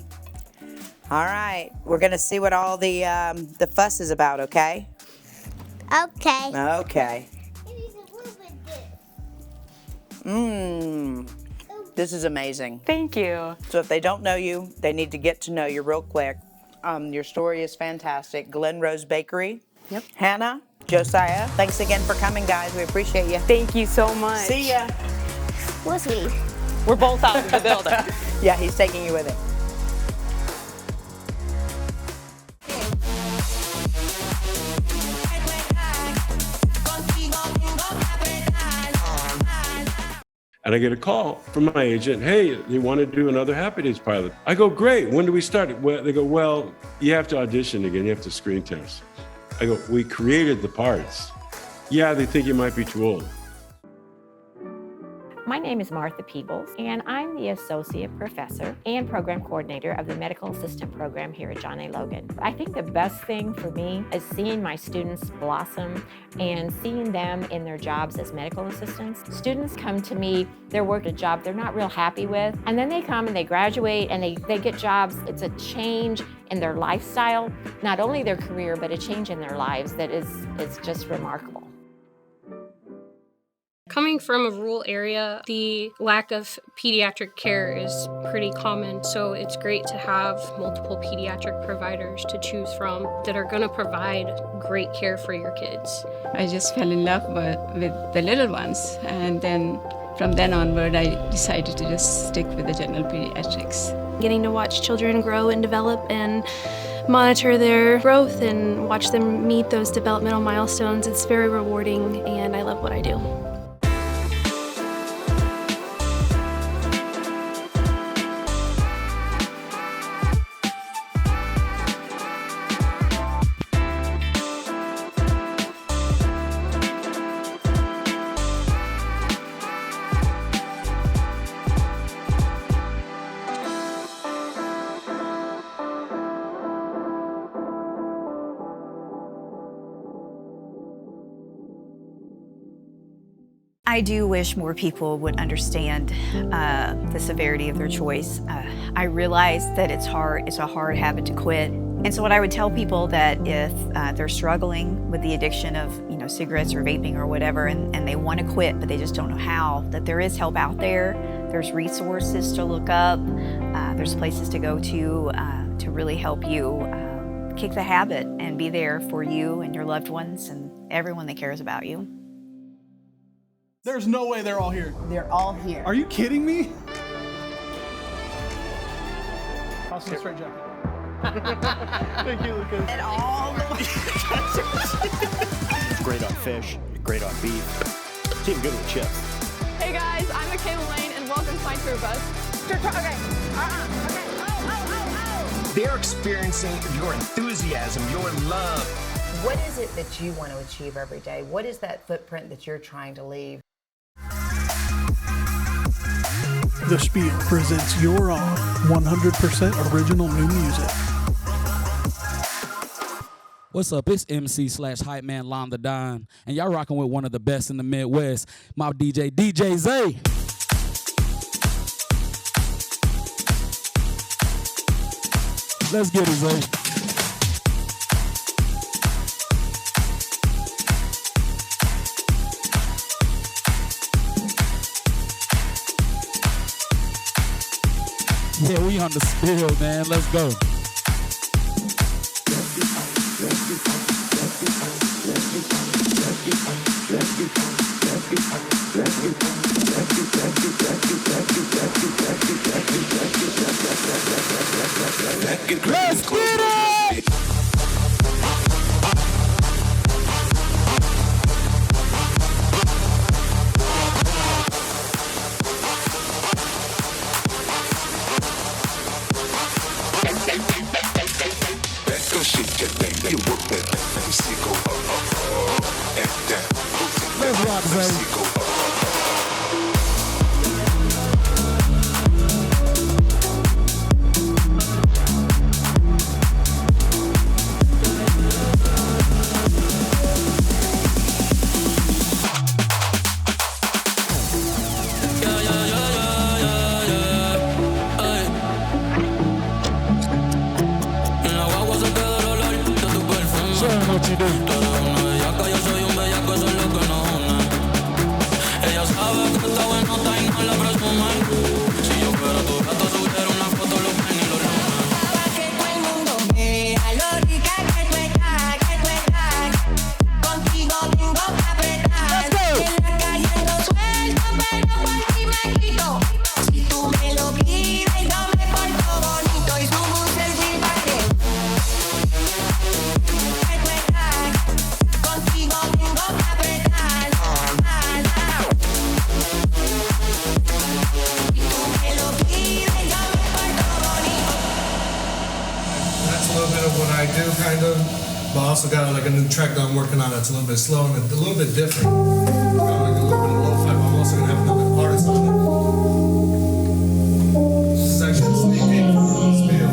Speaker 1: All right, we're gonna see what all the fuss is about. Okay.
Speaker 14: Okay.
Speaker 1: Okay. This is amazing.
Speaker 15: Thank you.
Speaker 1: So if they don't know you, they need to get to know you real quick. Your story is fantastic. Glen Rose Bakery.
Speaker 15: Yep.
Speaker 1: Hannah, Josiah, thanks again for coming, guys. We appreciate you.
Speaker 15: Thank you so much.
Speaker 1: See ya.
Speaker 14: What's me?
Speaker 15: We're both out of the building.
Speaker 1: Yeah, he's taking you with him.
Speaker 9: And I get a call from my agent, hey, they want to do another Happy Days pilot. I go, great, when do we start it? Well, they go, well, you have to audition again, you have to screen test. I go, we created the parts. Yeah, they think you might be too old.
Speaker 17: My name is Martha Peebles, and I'm the Associate Professor and Program Coordinator of the Medical Assistant Program here at John A. Logan. I think the best thing for me is seeing my students blossom and seeing them in their jobs as medical assistants. Students come to me, they're working a job they're not real happy with, and then they come and they graduate and they get jobs. It's a change in their lifestyle, not only their career, but a change in their lives that is just remarkable.
Speaker 7: Coming from a rural area, the lack of pediatric care is pretty common, so it's great to have multiple pediatric providers to choose from that are going to provide great care for your kids.
Speaker 18: I just fell in love with the little ones, and then from then onward I decided to just stick with the general pediatrics.
Speaker 7: Getting to watch children grow and develop and monitor their growth and watch them meet those developmental milestones, it's very rewarding, and I love what I do.
Speaker 19: I do wish more people would understand the severity of their choice. I realize that it's a hard habit to quit. And so what I would tell people that if they're struggling with the addiction of cigarettes or vaping or whatever, and they want to quit but they just don't know how, that there is help out there. There's resources to look up. There's places to go to really help you kick the habit and be there for you and your loved ones and everyone that cares about you.
Speaker 2: There's no way they're all here.
Speaker 1: They're all here.
Speaker 2: Are you kidding me? Toss in a straight jacket. Thank you, Lucas.
Speaker 1: And all
Speaker 20: Great on fish, great on beef. It's even good with chips.
Speaker 6: Hey guys, I'm Michaela Lane and welcome to my tour bus. Okay.
Speaker 21: They're experiencing your enthusiasm, your love.
Speaker 1: What is it that you want to achieve every day? What is that footprint that you're trying to leave?
Speaker 2: The Spiel presents You're On, 100% original new music.
Speaker 4: What's up? It's MC/Hype Man Lon the Don, and y'all rocking with one of the best in the Midwest, my DJ Zay. Let's get it, Zay. Yeah, we on the spill, man. Let's go. Let's get it! Let's rock, Zay. What you do? Yo soy un bellaco, eso es lo que nos une. Ella sabe que está bueno, está y no la presume. Si yo fuera tu gato, subiera una foto los ven y los lunes. Para que todo el mundo vea lo rica que tú estás, Contigo tengo que apretar. En la calle ando suelto, pero por ti me quito. Si tú me lo pides, yo me porto bonito y subo un selfie para que.
Speaker 3: What I do, kind of, but I also got like a new track that I'm working on that's a little bit slow and a little bit different. Like a little bit of lo-fi, but I'm also gonna have another artist on it. This is actually a sneak peek from Spiel.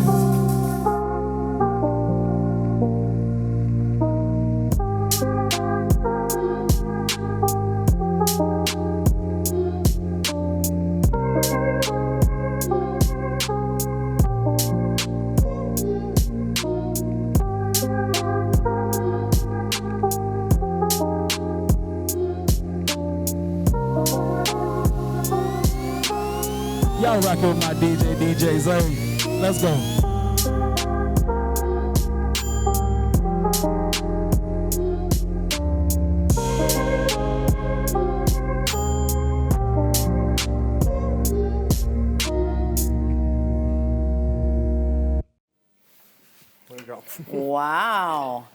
Speaker 4: Y'all rockin' with my DJ Zay. Let's go.
Speaker 3: There we go.
Speaker 1: Wow.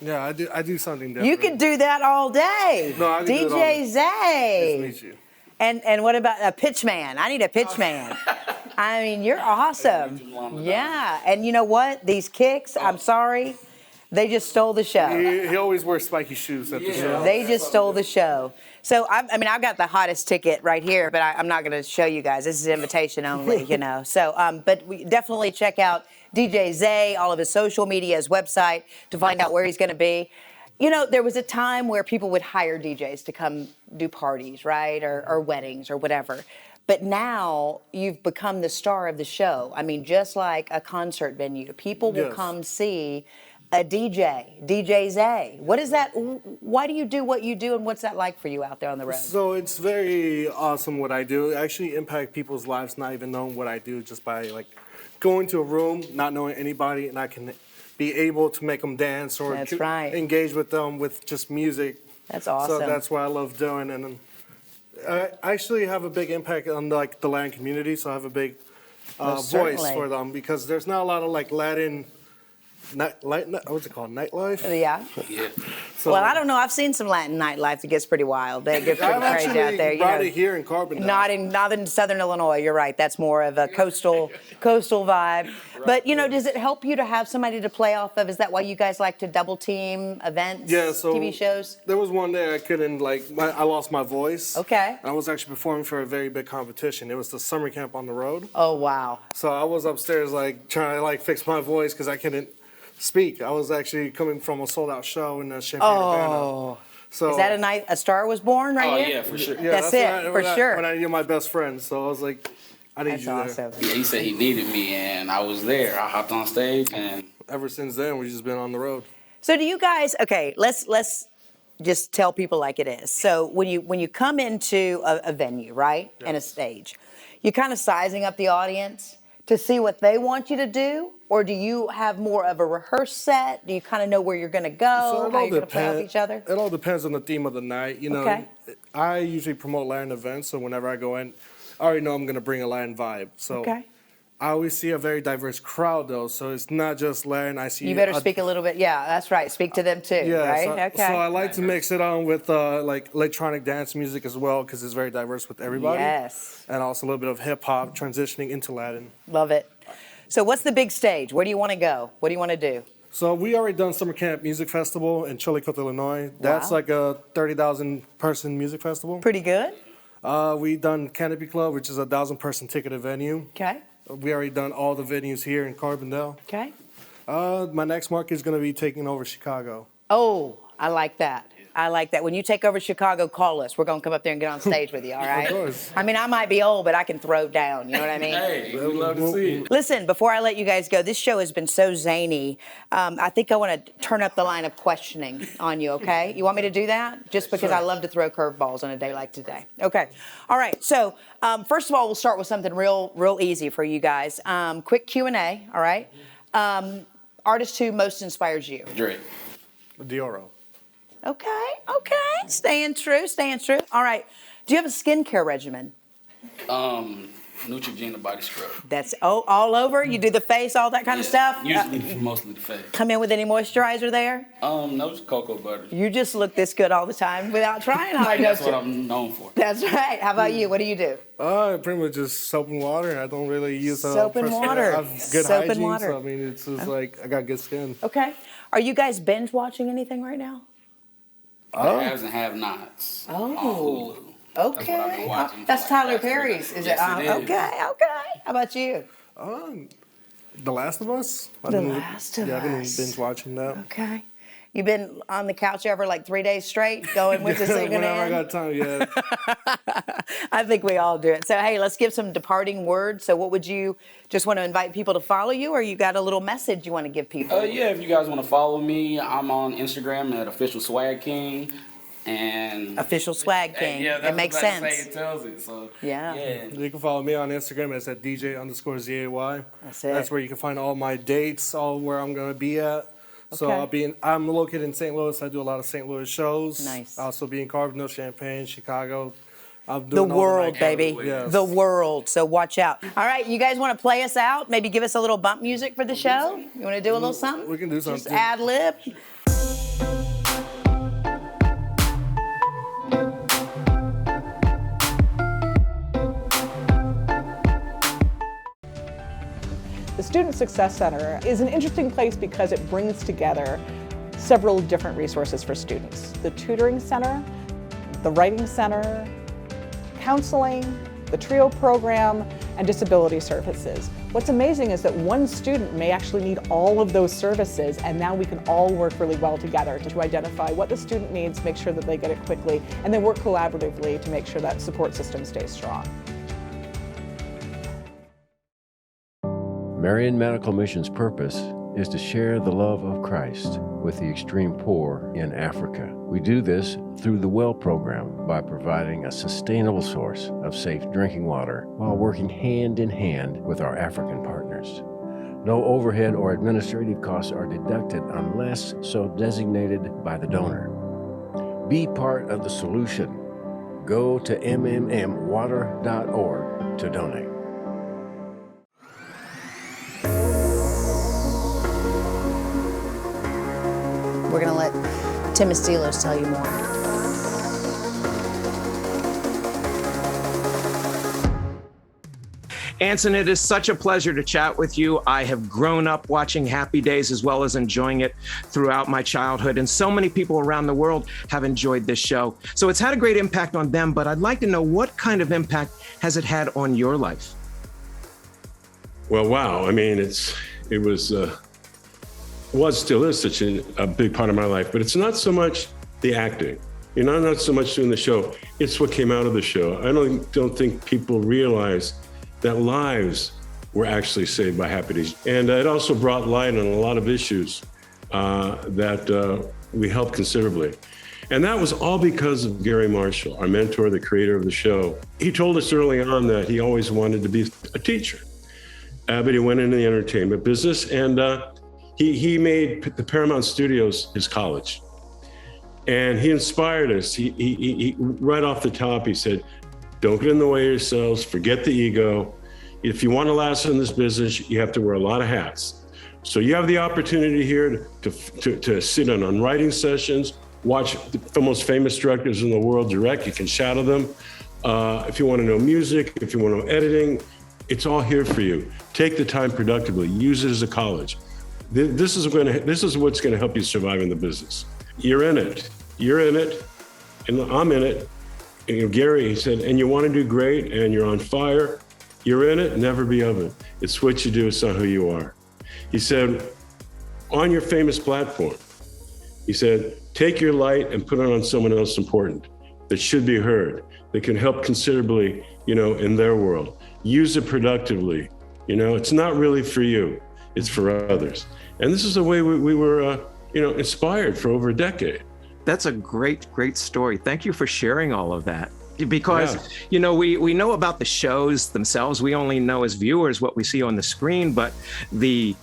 Speaker 3: Yeah, I do something different.
Speaker 1: You could do that all day.
Speaker 3: No, I can do it all
Speaker 1: DJ Zay.
Speaker 3: Nice to meet you.
Speaker 1: And what about a pitch man? I need a pitch man. I mean, you're awesome. Yeah, and you know what? These kicks, I'm sorry, they just stole the show.
Speaker 3: He always wears spiky shoes at the show.
Speaker 1: They just stole the show. So, I mean, I've got the hottest ticket right here, but I'm not going to show you guys. This is invitation only, you know. So, but we definitely check out DJ Zay, all of his social media, his website, to find out where he's going to be. You know, there was a time where people would hire DJs to come do parties, right, or weddings or whatever. But now you've become the star of the show. I mean, just like a concert venue, people will come see a DJ Zay. What is that? Why do you do what you do, and what's that like for you out there on the road?
Speaker 3: So it's very awesome what I do. I actually impact people's lives, not even knowing what I do, just by like going to a room, not knowing anybody, and I can be able to make them dance or engage with them with just music.
Speaker 1: That's awesome.
Speaker 3: So that's what I love doing, and I actually have a big impact on like the Latin community. So I have a big voice for them because there's not a lot of like Latin. What's it called? Nightlife?
Speaker 1: Yeah.
Speaker 3: So,
Speaker 1: well, I don't know. I've seen some Latin nightlife that gets pretty wild. They get pretty crazy out there.
Speaker 3: You know, here in Carbondale.
Speaker 1: Not in Southern Illinois. You're right. That's more of a coastal vibe. Right. But you know, does it help you to have somebody to play off of? Is that why you guys like to double team events?
Speaker 3: Yeah. So
Speaker 1: TV shows.
Speaker 3: There was one day I couldn't I lost my voice.
Speaker 1: Okay.
Speaker 3: I was actually performing for a very big competition. It was the summer camp on the road.
Speaker 1: Oh wow.
Speaker 3: So I was upstairs trying to fix my voice because I couldn't Speak. I was actually coming from a sold-out show in Champaign-Urbana. So
Speaker 1: is that a night a star was born right here?
Speaker 8: Oh yeah, for sure.
Speaker 3: Yeah,
Speaker 1: that's it, for sure.
Speaker 3: When I knew my best friend, so I was like, I need
Speaker 1: that's
Speaker 3: you
Speaker 1: awesome.
Speaker 8: Yeah, he said he needed me, and I was there. I hopped on stage, and
Speaker 3: ever since then, we've just been on the road.
Speaker 1: So do you guys? Okay, let's just tell people like it is. So when you come into a venue, right, and a stage, you're kind of sizing up the audience to see what they want you to do, or do you have more of a rehearsed set? Do you kind of know where you're going to go,
Speaker 3: So
Speaker 1: how you're going to play off each other?
Speaker 3: It all depends on the theme of the night. You know,
Speaker 1: Okay.
Speaker 3: I usually promote Latin events, so whenever I go in, I already know I'm going to bring a Latin vibe. So
Speaker 1: Okay.
Speaker 3: I always see a very diverse crowd, though, so it's not just Latin. I see.
Speaker 1: You better speak a little bit. Yeah, that's right. Speak to them too, right?
Speaker 3: So I like to mix it on with like electronic dance music as well, because it's very diverse with everybody.
Speaker 1: Yes.
Speaker 3: And also a little bit of hip hop transitioning into Latin.
Speaker 1: Love it. So what's the big stage? Where do you want to go? What do you want to do?
Speaker 3: So we already done Summer Camp Music Festival in Chillicothe, Illinois. That's like a 30,000 person music festival.
Speaker 1: Pretty good.
Speaker 3: We done Canopy Club, which is a 1,000-person ticketed venue.
Speaker 1: Okay.
Speaker 3: We already done all the venues here in Carbondale.
Speaker 1: Okay.
Speaker 3: My next market is going to be taking over Chicago.
Speaker 1: Oh, I like that. I like that. When you take over Chicago, call us. We're going to come up there and get on stage with you, all right?
Speaker 3: Of course.
Speaker 1: I mean, I might be old, but I can throw down. You know what I mean?
Speaker 8: hey, we love to see it.
Speaker 1: Listen, before I let you guys go, this show has been so zany. I think I want to turn up the line of questioning on you, okay? You want me to do that? Just because I love to throw curveballs on a day like today. Okay. All right. So, first of all, we'll start with something real easy for you guys. Quick Q&A, all right? Artist who most inspires you?
Speaker 8: Drake.
Speaker 3: Dioro.
Speaker 1: Okay. Staying true. All right. Do you have a skincare regimen?
Speaker 8: Neutrogena body scrub.
Speaker 1: That's all over? You do the face, all that kind of stuff?
Speaker 8: Usually, mostly the face.
Speaker 1: Come in with any moisturizer there?
Speaker 8: No, just cocoa butter.
Speaker 1: You just look this good all the time without trying hard,
Speaker 8: That's
Speaker 1: don't you?
Speaker 8: what I'm known for.
Speaker 1: That's right. How about you? What do you do?
Speaker 3: Pretty much just soap and water. I don't really use
Speaker 1: Soap and water.
Speaker 3: I have good
Speaker 1: Soap and
Speaker 3: hygiene,
Speaker 1: water.
Speaker 3: so I mean, it's just like I got good skin.
Speaker 1: Okay. Are you guys binge watching anything right now?
Speaker 8: Haves and have-nots.
Speaker 1: Oh.
Speaker 8: Okay. That's what I've been watching.
Speaker 1: That's Tyler Perry's. Is
Speaker 8: Yes,
Speaker 1: it?
Speaker 8: it is.
Speaker 1: Okay. How about you?
Speaker 3: The Last of Us.
Speaker 1: The Last of
Speaker 3: I've been
Speaker 1: Us.
Speaker 3: binge watching that.
Speaker 1: Okay. You been on the couch ever like 3 days straight going with the singing
Speaker 3: Whenever I
Speaker 1: in?
Speaker 3: got time, yeah.
Speaker 1: I think we all do it. So, hey, let's give some departing words. So what would you just want to invite people to follow you, or you got a little message you want to give people?
Speaker 8: Yeah, if you guys want to follow me, I'm on Instagram at Official Swag King. And
Speaker 1: Official Swag King.
Speaker 8: Yeah, that's
Speaker 1: it makes
Speaker 8: what I
Speaker 1: sense.
Speaker 8: say, it tells it. So
Speaker 1: yeah.
Speaker 3: You can follow me on Instagram. It's at DJ_ZAY.
Speaker 1: That's it.
Speaker 3: That's where you can find all my dates, all where I'm going to be at. So
Speaker 1: Okay.
Speaker 3: I'm located in St. Louis. I do a lot of St. Louis shows.
Speaker 1: Nice.
Speaker 3: I'll also be in Carbondale, Champaign, Chicago. I'm
Speaker 1: The
Speaker 3: doing all
Speaker 1: world,
Speaker 3: night.
Speaker 1: baby.
Speaker 3: Yes.
Speaker 1: The world. So watch out. All right, you guys want to play us out? Maybe give us a little bump music for the show? You want to do a little something?
Speaker 3: We can do something.
Speaker 1: Just ad lib.
Speaker 22: The Student Success Center is an interesting place because it brings together several different resources for students. The Tutoring Center, the Writing Center, counseling, the TRIO program, and disability services. What's amazing is that one student may actually need all of those services, and now we can all work really well together to identify what the student needs, make sure that they get it quickly, and then work collaboratively to make sure that support system stays strong.
Speaker 9: Marian Medical Mission's purpose is to share the love of Christ with the extreme poor in Africa. We do this through the WELL program by providing a sustainable source of safe drinking water while working hand in hand with our African partners. No overhead or administrative costs are deducted unless so designated by the donor. Be part of the solution. Go to mmmwater.org to donate.
Speaker 1: We're going to let Tim Estiloz tell you more.
Speaker 23: Anson, it is such a pleasure to chat with you. I have grown up watching Happy Days as well as enjoying it throughout my childhood, and so many people around the world have enjoyed this show. So it's had a great impact on them, but I'd like to know, what kind of impact has it had on your life?
Speaker 9: Well, wow. I mean, it was still is such a big part of my life, but it's not so much the acting. Not so much doing the show. It's what came out of the show. I don't think people realize that lives were actually saved by Happy Days. And it also brought light on a lot of issues that we helped considerably. And that was all because of Gary Marshall, our mentor, the creator of the show. He told us early on that he always wanted to be a teacher, but he went into the entertainment business, and he made the Paramount Studios his college. And he inspired us. He right off the top, he said, don't get in the way of yourselves, forget the ego. If you want to last in this business, you have to wear a lot of hats. So you have the opportunity here to sit in on writing sessions, watch the most famous directors in the world direct. You can shadow them. If you want to know music, if you want to know editing, it's all here for you. Take the time productively. Use it as a college. This is what's going to help you survive in the business. You're in it, and I'm in it. And Gary, he said, and you want to do great, and you're on fire. You're in it, never be of it. It's what you do, it's not who you are. He said, on your famous platform, he said, take your light and put it on someone else important that should be heard, that can help considerably, in their world. Use it productively. It's not really for you, it's for others. And this is the way we were, inspired for over a decade.
Speaker 23: That's a great story. Thank you for sharing all of that. Because, we know about the shows themselves. We only know as viewers what we see on the screen, but the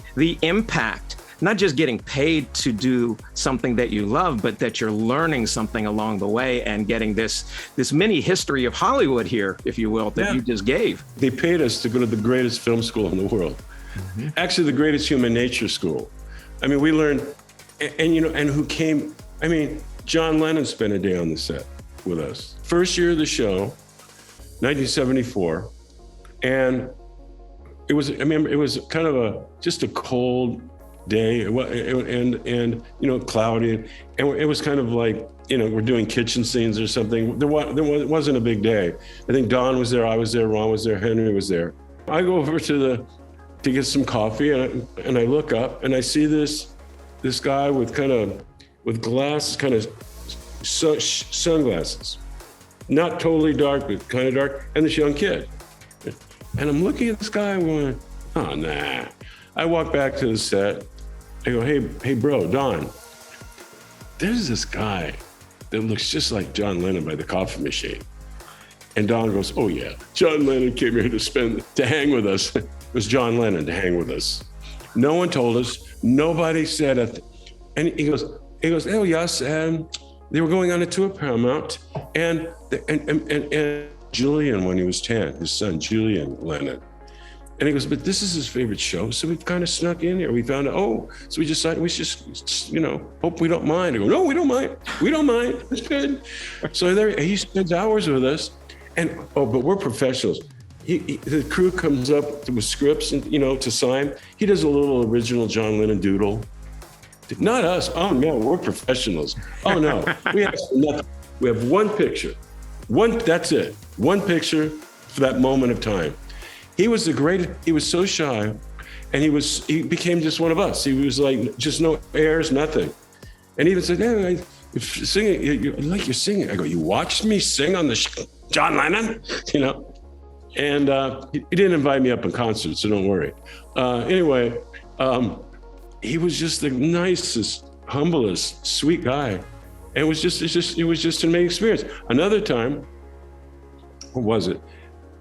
Speaker 23: impact, not just getting paid to do something that you love, but that you're learning something along the way and getting this mini history of Hollywood here, if you will, that you just gave.
Speaker 9: They paid us to go to the greatest film school in the world. Mm-hmm. Actually, the greatest human nature school. I mean, we learned, and who came, John Lennon spent a day on the set with us. First year of the show, 1974, and it was kind of just a cold day, and cloudy, and it was kind of like, we're doing kitchen scenes or something. There wasn't a big day. I think Don was there, I was there, Ron was there, Henry was there. I go over to get some coffee, and I look up and I see this guy with glasses, kind of sunglasses, not totally dark, but kind of dark, and this young kid. And I'm looking at this guy and going, oh, nah. I walk back to the set. I go, hey, bro, Don, there's this guy that looks just like John Lennon by the coffee machine. And Don goes, oh, yeah, John Lennon came here to hang with us. It was John Lennon to hang with us. No one told us. Nobody said it. And he goes, oh, yes, they were going on a tour Paramount, and Julian, when he was 10, his son, Julian Lennon. And he goes, but this is his favorite show, so we've kind of snuck in here. We found out, so we decided we just, hope we don't mind. I go, no, we don't mind. We don't mind. It's good. So there, he spends hours with us, but we're professionals. The crew comes up with scripts and, to sign. He does a little original John Lennon doodle. Not us. Oh no, we're professionals. Oh no, we have nothing. We have one picture. That's it. One picture for that moment of time. He was he was so shy, and he became just one of us. He was like, just no airs, nothing. And he even said, hey, singing, I like your singing. I go, you watched me sing on the John Lennon? And he didn't invite me up in concert, so don't worry. Anyway, he was just the nicest, humblest, sweet guy. And it was just an amazing experience. Another time, what was it?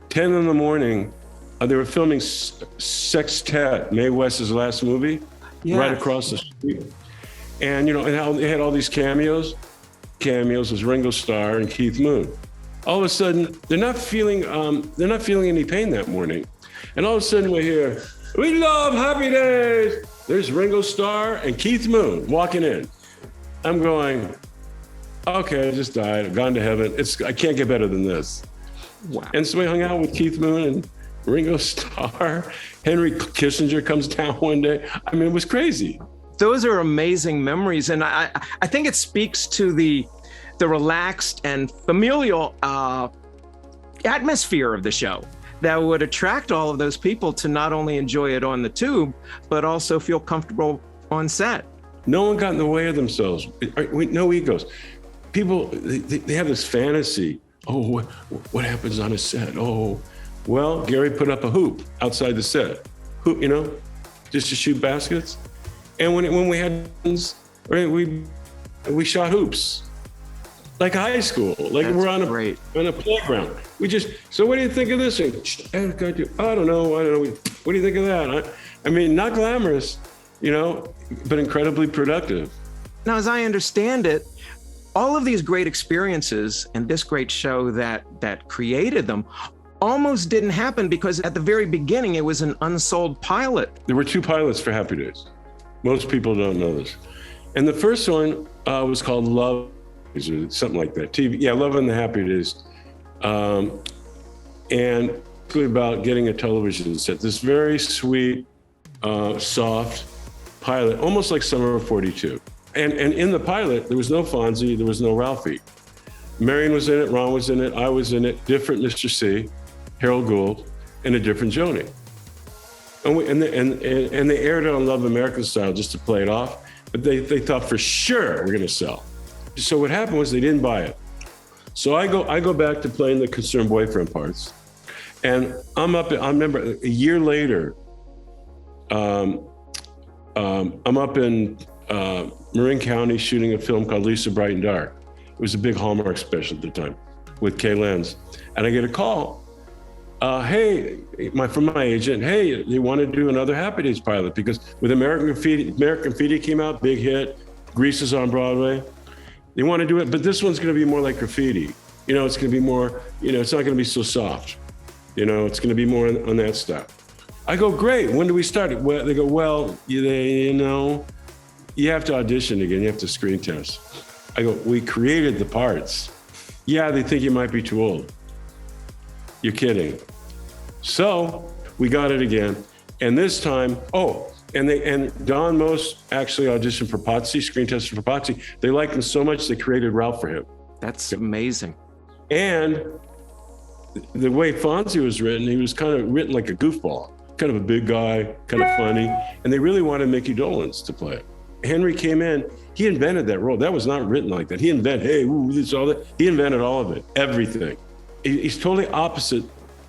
Speaker 9: 10 in the morning, they were filming Sextet, Mae West's last movie, right across the street. And and how they had all these cameos. Cameos was Ringo Starr and Keith Moon. All of a sudden, they're not feeling any pain that morning. And all of a sudden we hear, we love Happy Days. There's Ringo Starr and Keith Moon walking in. I'm going, okay, I just died. I've gone to heaven. I can't get better than this. Wow. And so we hung out with Keith Moon and Ringo Starr. Henry Kissinger comes down one day. It was crazy.
Speaker 23: Those are amazing memories. And I think it speaks to the relaxed and familial atmosphere of the show that would attract all of those people to not only enjoy it on the tube, but also feel comfortable on set.
Speaker 9: No one got in the way of themselves. No egos. People, they have this fantasy. Oh, what happens on a set? Oh, well, Gary put up a hoop outside the set. Hoop, just to shoot baskets. And when we had, we shot hoops. Like high school, like we're on a playground. So what do you think of this thing? I don't know. What do you think of that? I mean, not glamorous, but incredibly productive.
Speaker 23: Now, as I understand it, all of these great experiences and this great show that created them almost didn't happen because at the very beginning, it was an unsold pilot.
Speaker 9: There were 2 pilots for Happy Days. Most people don't know this. And the first one was called Love, or something like that. TV, yeah, Love and the Happy Days. And basically about getting a television set. This very sweet, soft pilot, almost like Summer of 42. And in the pilot, there was no Fonzie, there was no Ralphie. Marion was in it, Ron was in it, I was in it, different Mr. C, Harold Gould, and a different Joni. And they aired it on Love American Style just to play it off, but they thought for sure we're gonna sell. So what happened was they didn't buy it. So I go back to playing the concerned boyfriend parts, and I remember a year later, I'm up in Marin County shooting a film called Lisa Bright and Dark. It was a big Hallmark special at the time with Kay Lenz. And I get a call, from my agent, hey, they want to do another Happy Days pilot because with American Graffiti came out, big hit, Grease is on Broadway. They want to do it, but this one's going to be more like Graffiti. It's going to be more, it's not going to be so soft. It's going to be more on that stuff. I go, great, when do we start? Well, they go, well, you have to audition again, you have to screen test. I go, we created the parts. Yeah, they think you might be too old. You're kidding. So we got it again. And this time, and Don Most actually auditioned for Potsie, screen tested for Potsie. They liked him so much, they created Ralph for him.
Speaker 23: That's amazing.
Speaker 9: And the way Fonzie was written, he was kind of written like a goofball, kind of a big guy, kind of funny. And they really wanted Mickey Dolenz to play it. Henry came in, he invented that role. That was not written like that. He invented, this, all that. He invented all of it, everything. He's totally opposite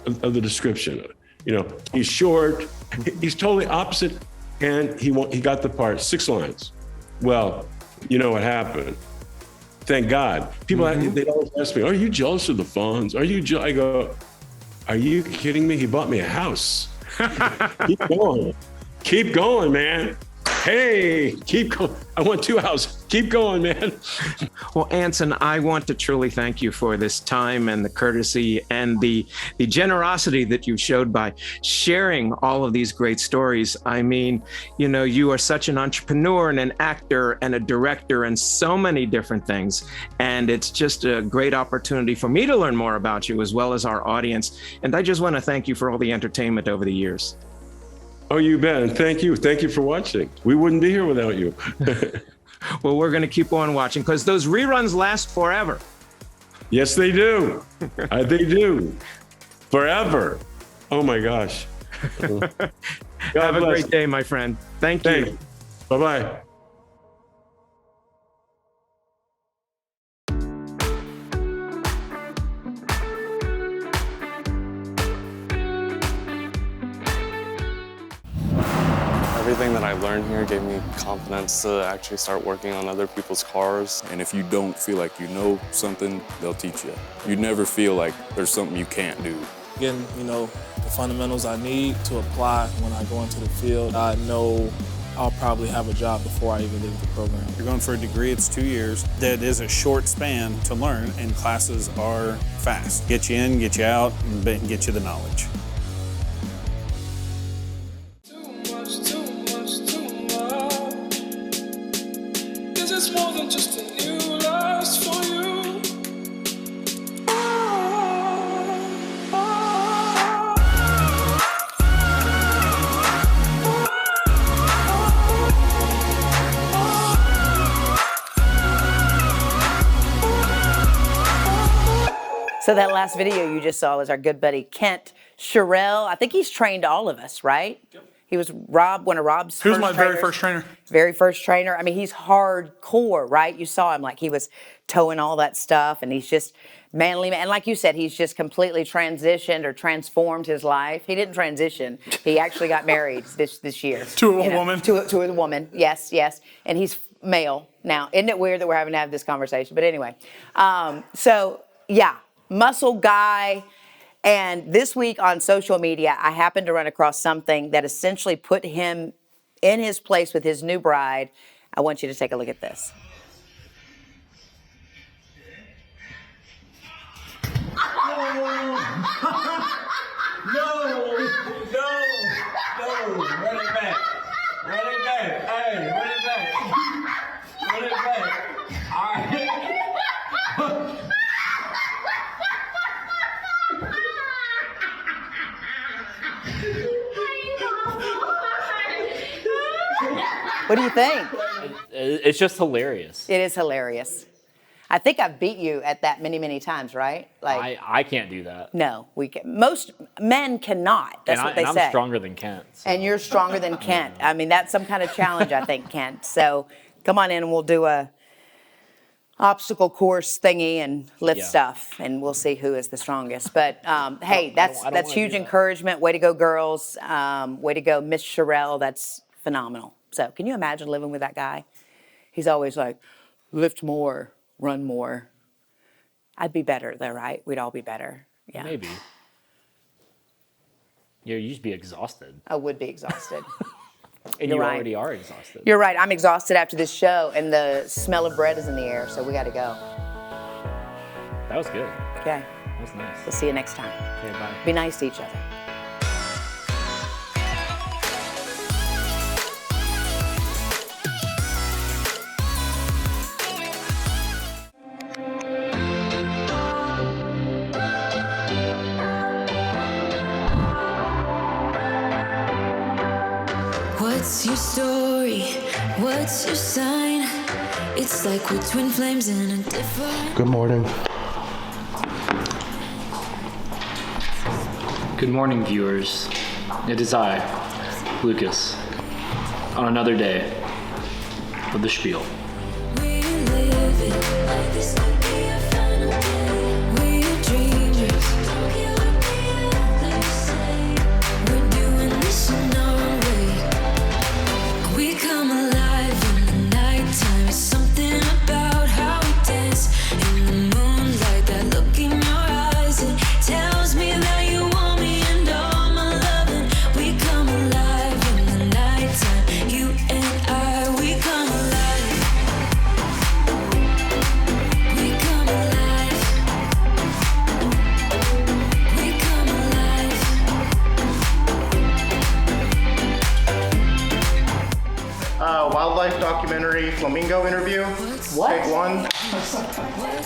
Speaker 9: of the description. He's short, he's totally opposite, and he got the part, 6 lines. Well, you know what happened. Thank God. People, they always ask me, are you jealous of the Fonz? I go, are you kidding me? He bought me a house. Keep going, man. Hey, keep going. I want 2 houses. Keep going, man.
Speaker 23: Well, Anson, I want to truly thank you for this time and the courtesy and the generosity that you showed by sharing all of these great stories. I mean, you are such an entrepreneur and an actor and a director and so many different things. And it's just a great opportunity for me to learn more about you as well as our audience. And I just want to thank you for all the entertainment over the years.
Speaker 9: Oh, you bet. And thank you. Thank you for watching. We wouldn't be here without you.
Speaker 23: Well, we're going to keep on watching because those reruns last forever.
Speaker 9: Yes, they do. They do. Forever. Oh, my gosh.
Speaker 23: Have a great day, my friend. Thank you.
Speaker 9: Bye-bye.
Speaker 5: Everything that I learned here gave me confidence to actually start working on other people's cars.
Speaker 11: And if you don't feel like you know something, they'll teach you. You never feel like there's something you can't do.
Speaker 16: Getting, the fundamentals I need to apply when I go into the field. I know I'll probably have a job before I even leave the program.
Speaker 24: You're going for a degree, it's 2 years. That is a short span to learn, and classes are fast. Get you in, get you out, and get you the knowledge.
Speaker 4: It's more than just a new last for you.
Speaker 1: So that last video you just saw was our good buddy Kent Sherrill. I think he's trained all of us, right? Yep. He was one of Rob's
Speaker 2: He was my very
Speaker 1: trainers.
Speaker 2: first trainer.
Speaker 1: Very first trainer. I mean, he's hardcore, right? You saw him, like he was towing all that stuff, and he's just manly. And like you said, he's just completely transitioned or transformed his life. He didn't transition. He actually got married this year.
Speaker 2: To a woman.
Speaker 1: To a woman, yes. And he's male now. Isn't it weird that we're having to have this conversation? But anyway, so yeah, muscle guy. And this week on social media, I happened to run across something that essentially put him in his place with his new bride. I want you to take a look at this.
Speaker 4: No, run it back. Hey, run it back. All right.
Speaker 1: What do you think?
Speaker 10: It's just hilarious.
Speaker 1: It is hilarious. I think I've beat you at that many, many times, right? Like
Speaker 10: I can't do that.
Speaker 1: No, we can. Most men cannot. That's what they say.
Speaker 10: I'm stronger than Kent. So.
Speaker 1: And you're stronger than Kent. I mean, that's some kind of challenge, I think, Kent. So come on in and we'll do a obstacle course thingy and lift stuff, and we'll see who is the strongest. But hey, that's huge encouragement. Way to go, girls. Way to go, Miss Sherelle. That's phenomenal. So can you imagine living with that guy? He's always like, lift more, run more. I'd be better though, right? We'd all be better. Yeah.
Speaker 10: Maybe. You'd just be exhausted.
Speaker 1: I would be exhausted.
Speaker 10: And you already are exhausted.
Speaker 1: You're right. I'm exhausted after this show, and the smell of bread is in the air, so we got to go.
Speaker 10: That was good.
Speaker 1: Okay.
Speaker 10: That was nice.
Speaker 1: We'll see you next time.
Speaker 10: Okay, bye.
Speaker 1: Be nice to each other.
Speaker 12: What's your story? What's your sign? It's like we're twin flames in a different...
Speaker 13: Good morning.
Speaker 14: Good morning, viewers. It is I, Lucas, on another day of the Spiel.
Speaker 12: We live it like this could be a final day. We're dreamers, don't care what the others say. We're doing this in our way. We come alive in the nighttime. It's something about how we dance in the moonlight. That look in your eyes, it tells me that you want me and all my loving. We come alive in the nighttime. You and I, we come alive. We come alive. We come alive.
Speaker 13: Wildlife documentary flamingo interview.
Speaker 1: What?
Speaker 13: Take one.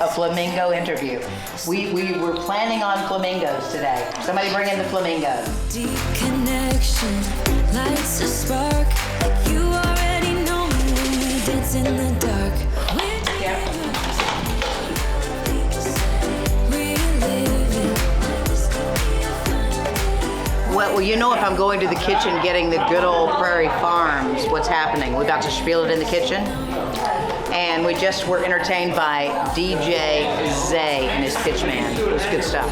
Speaker 1: A flamingo interview. We were planning on flamingos today. Somebody bring in the flamingos.
Speaker 12: Deep connection lights a spark. You already know me when we dance in the dark.
Speaker 1: Well, you know, if I'm going to the kitchen getting the good old Prairie Farms, what's happening? We got to spiel it in the kitchen. And we just were entertained by DJ Zay and his pitch man. It was good stuff.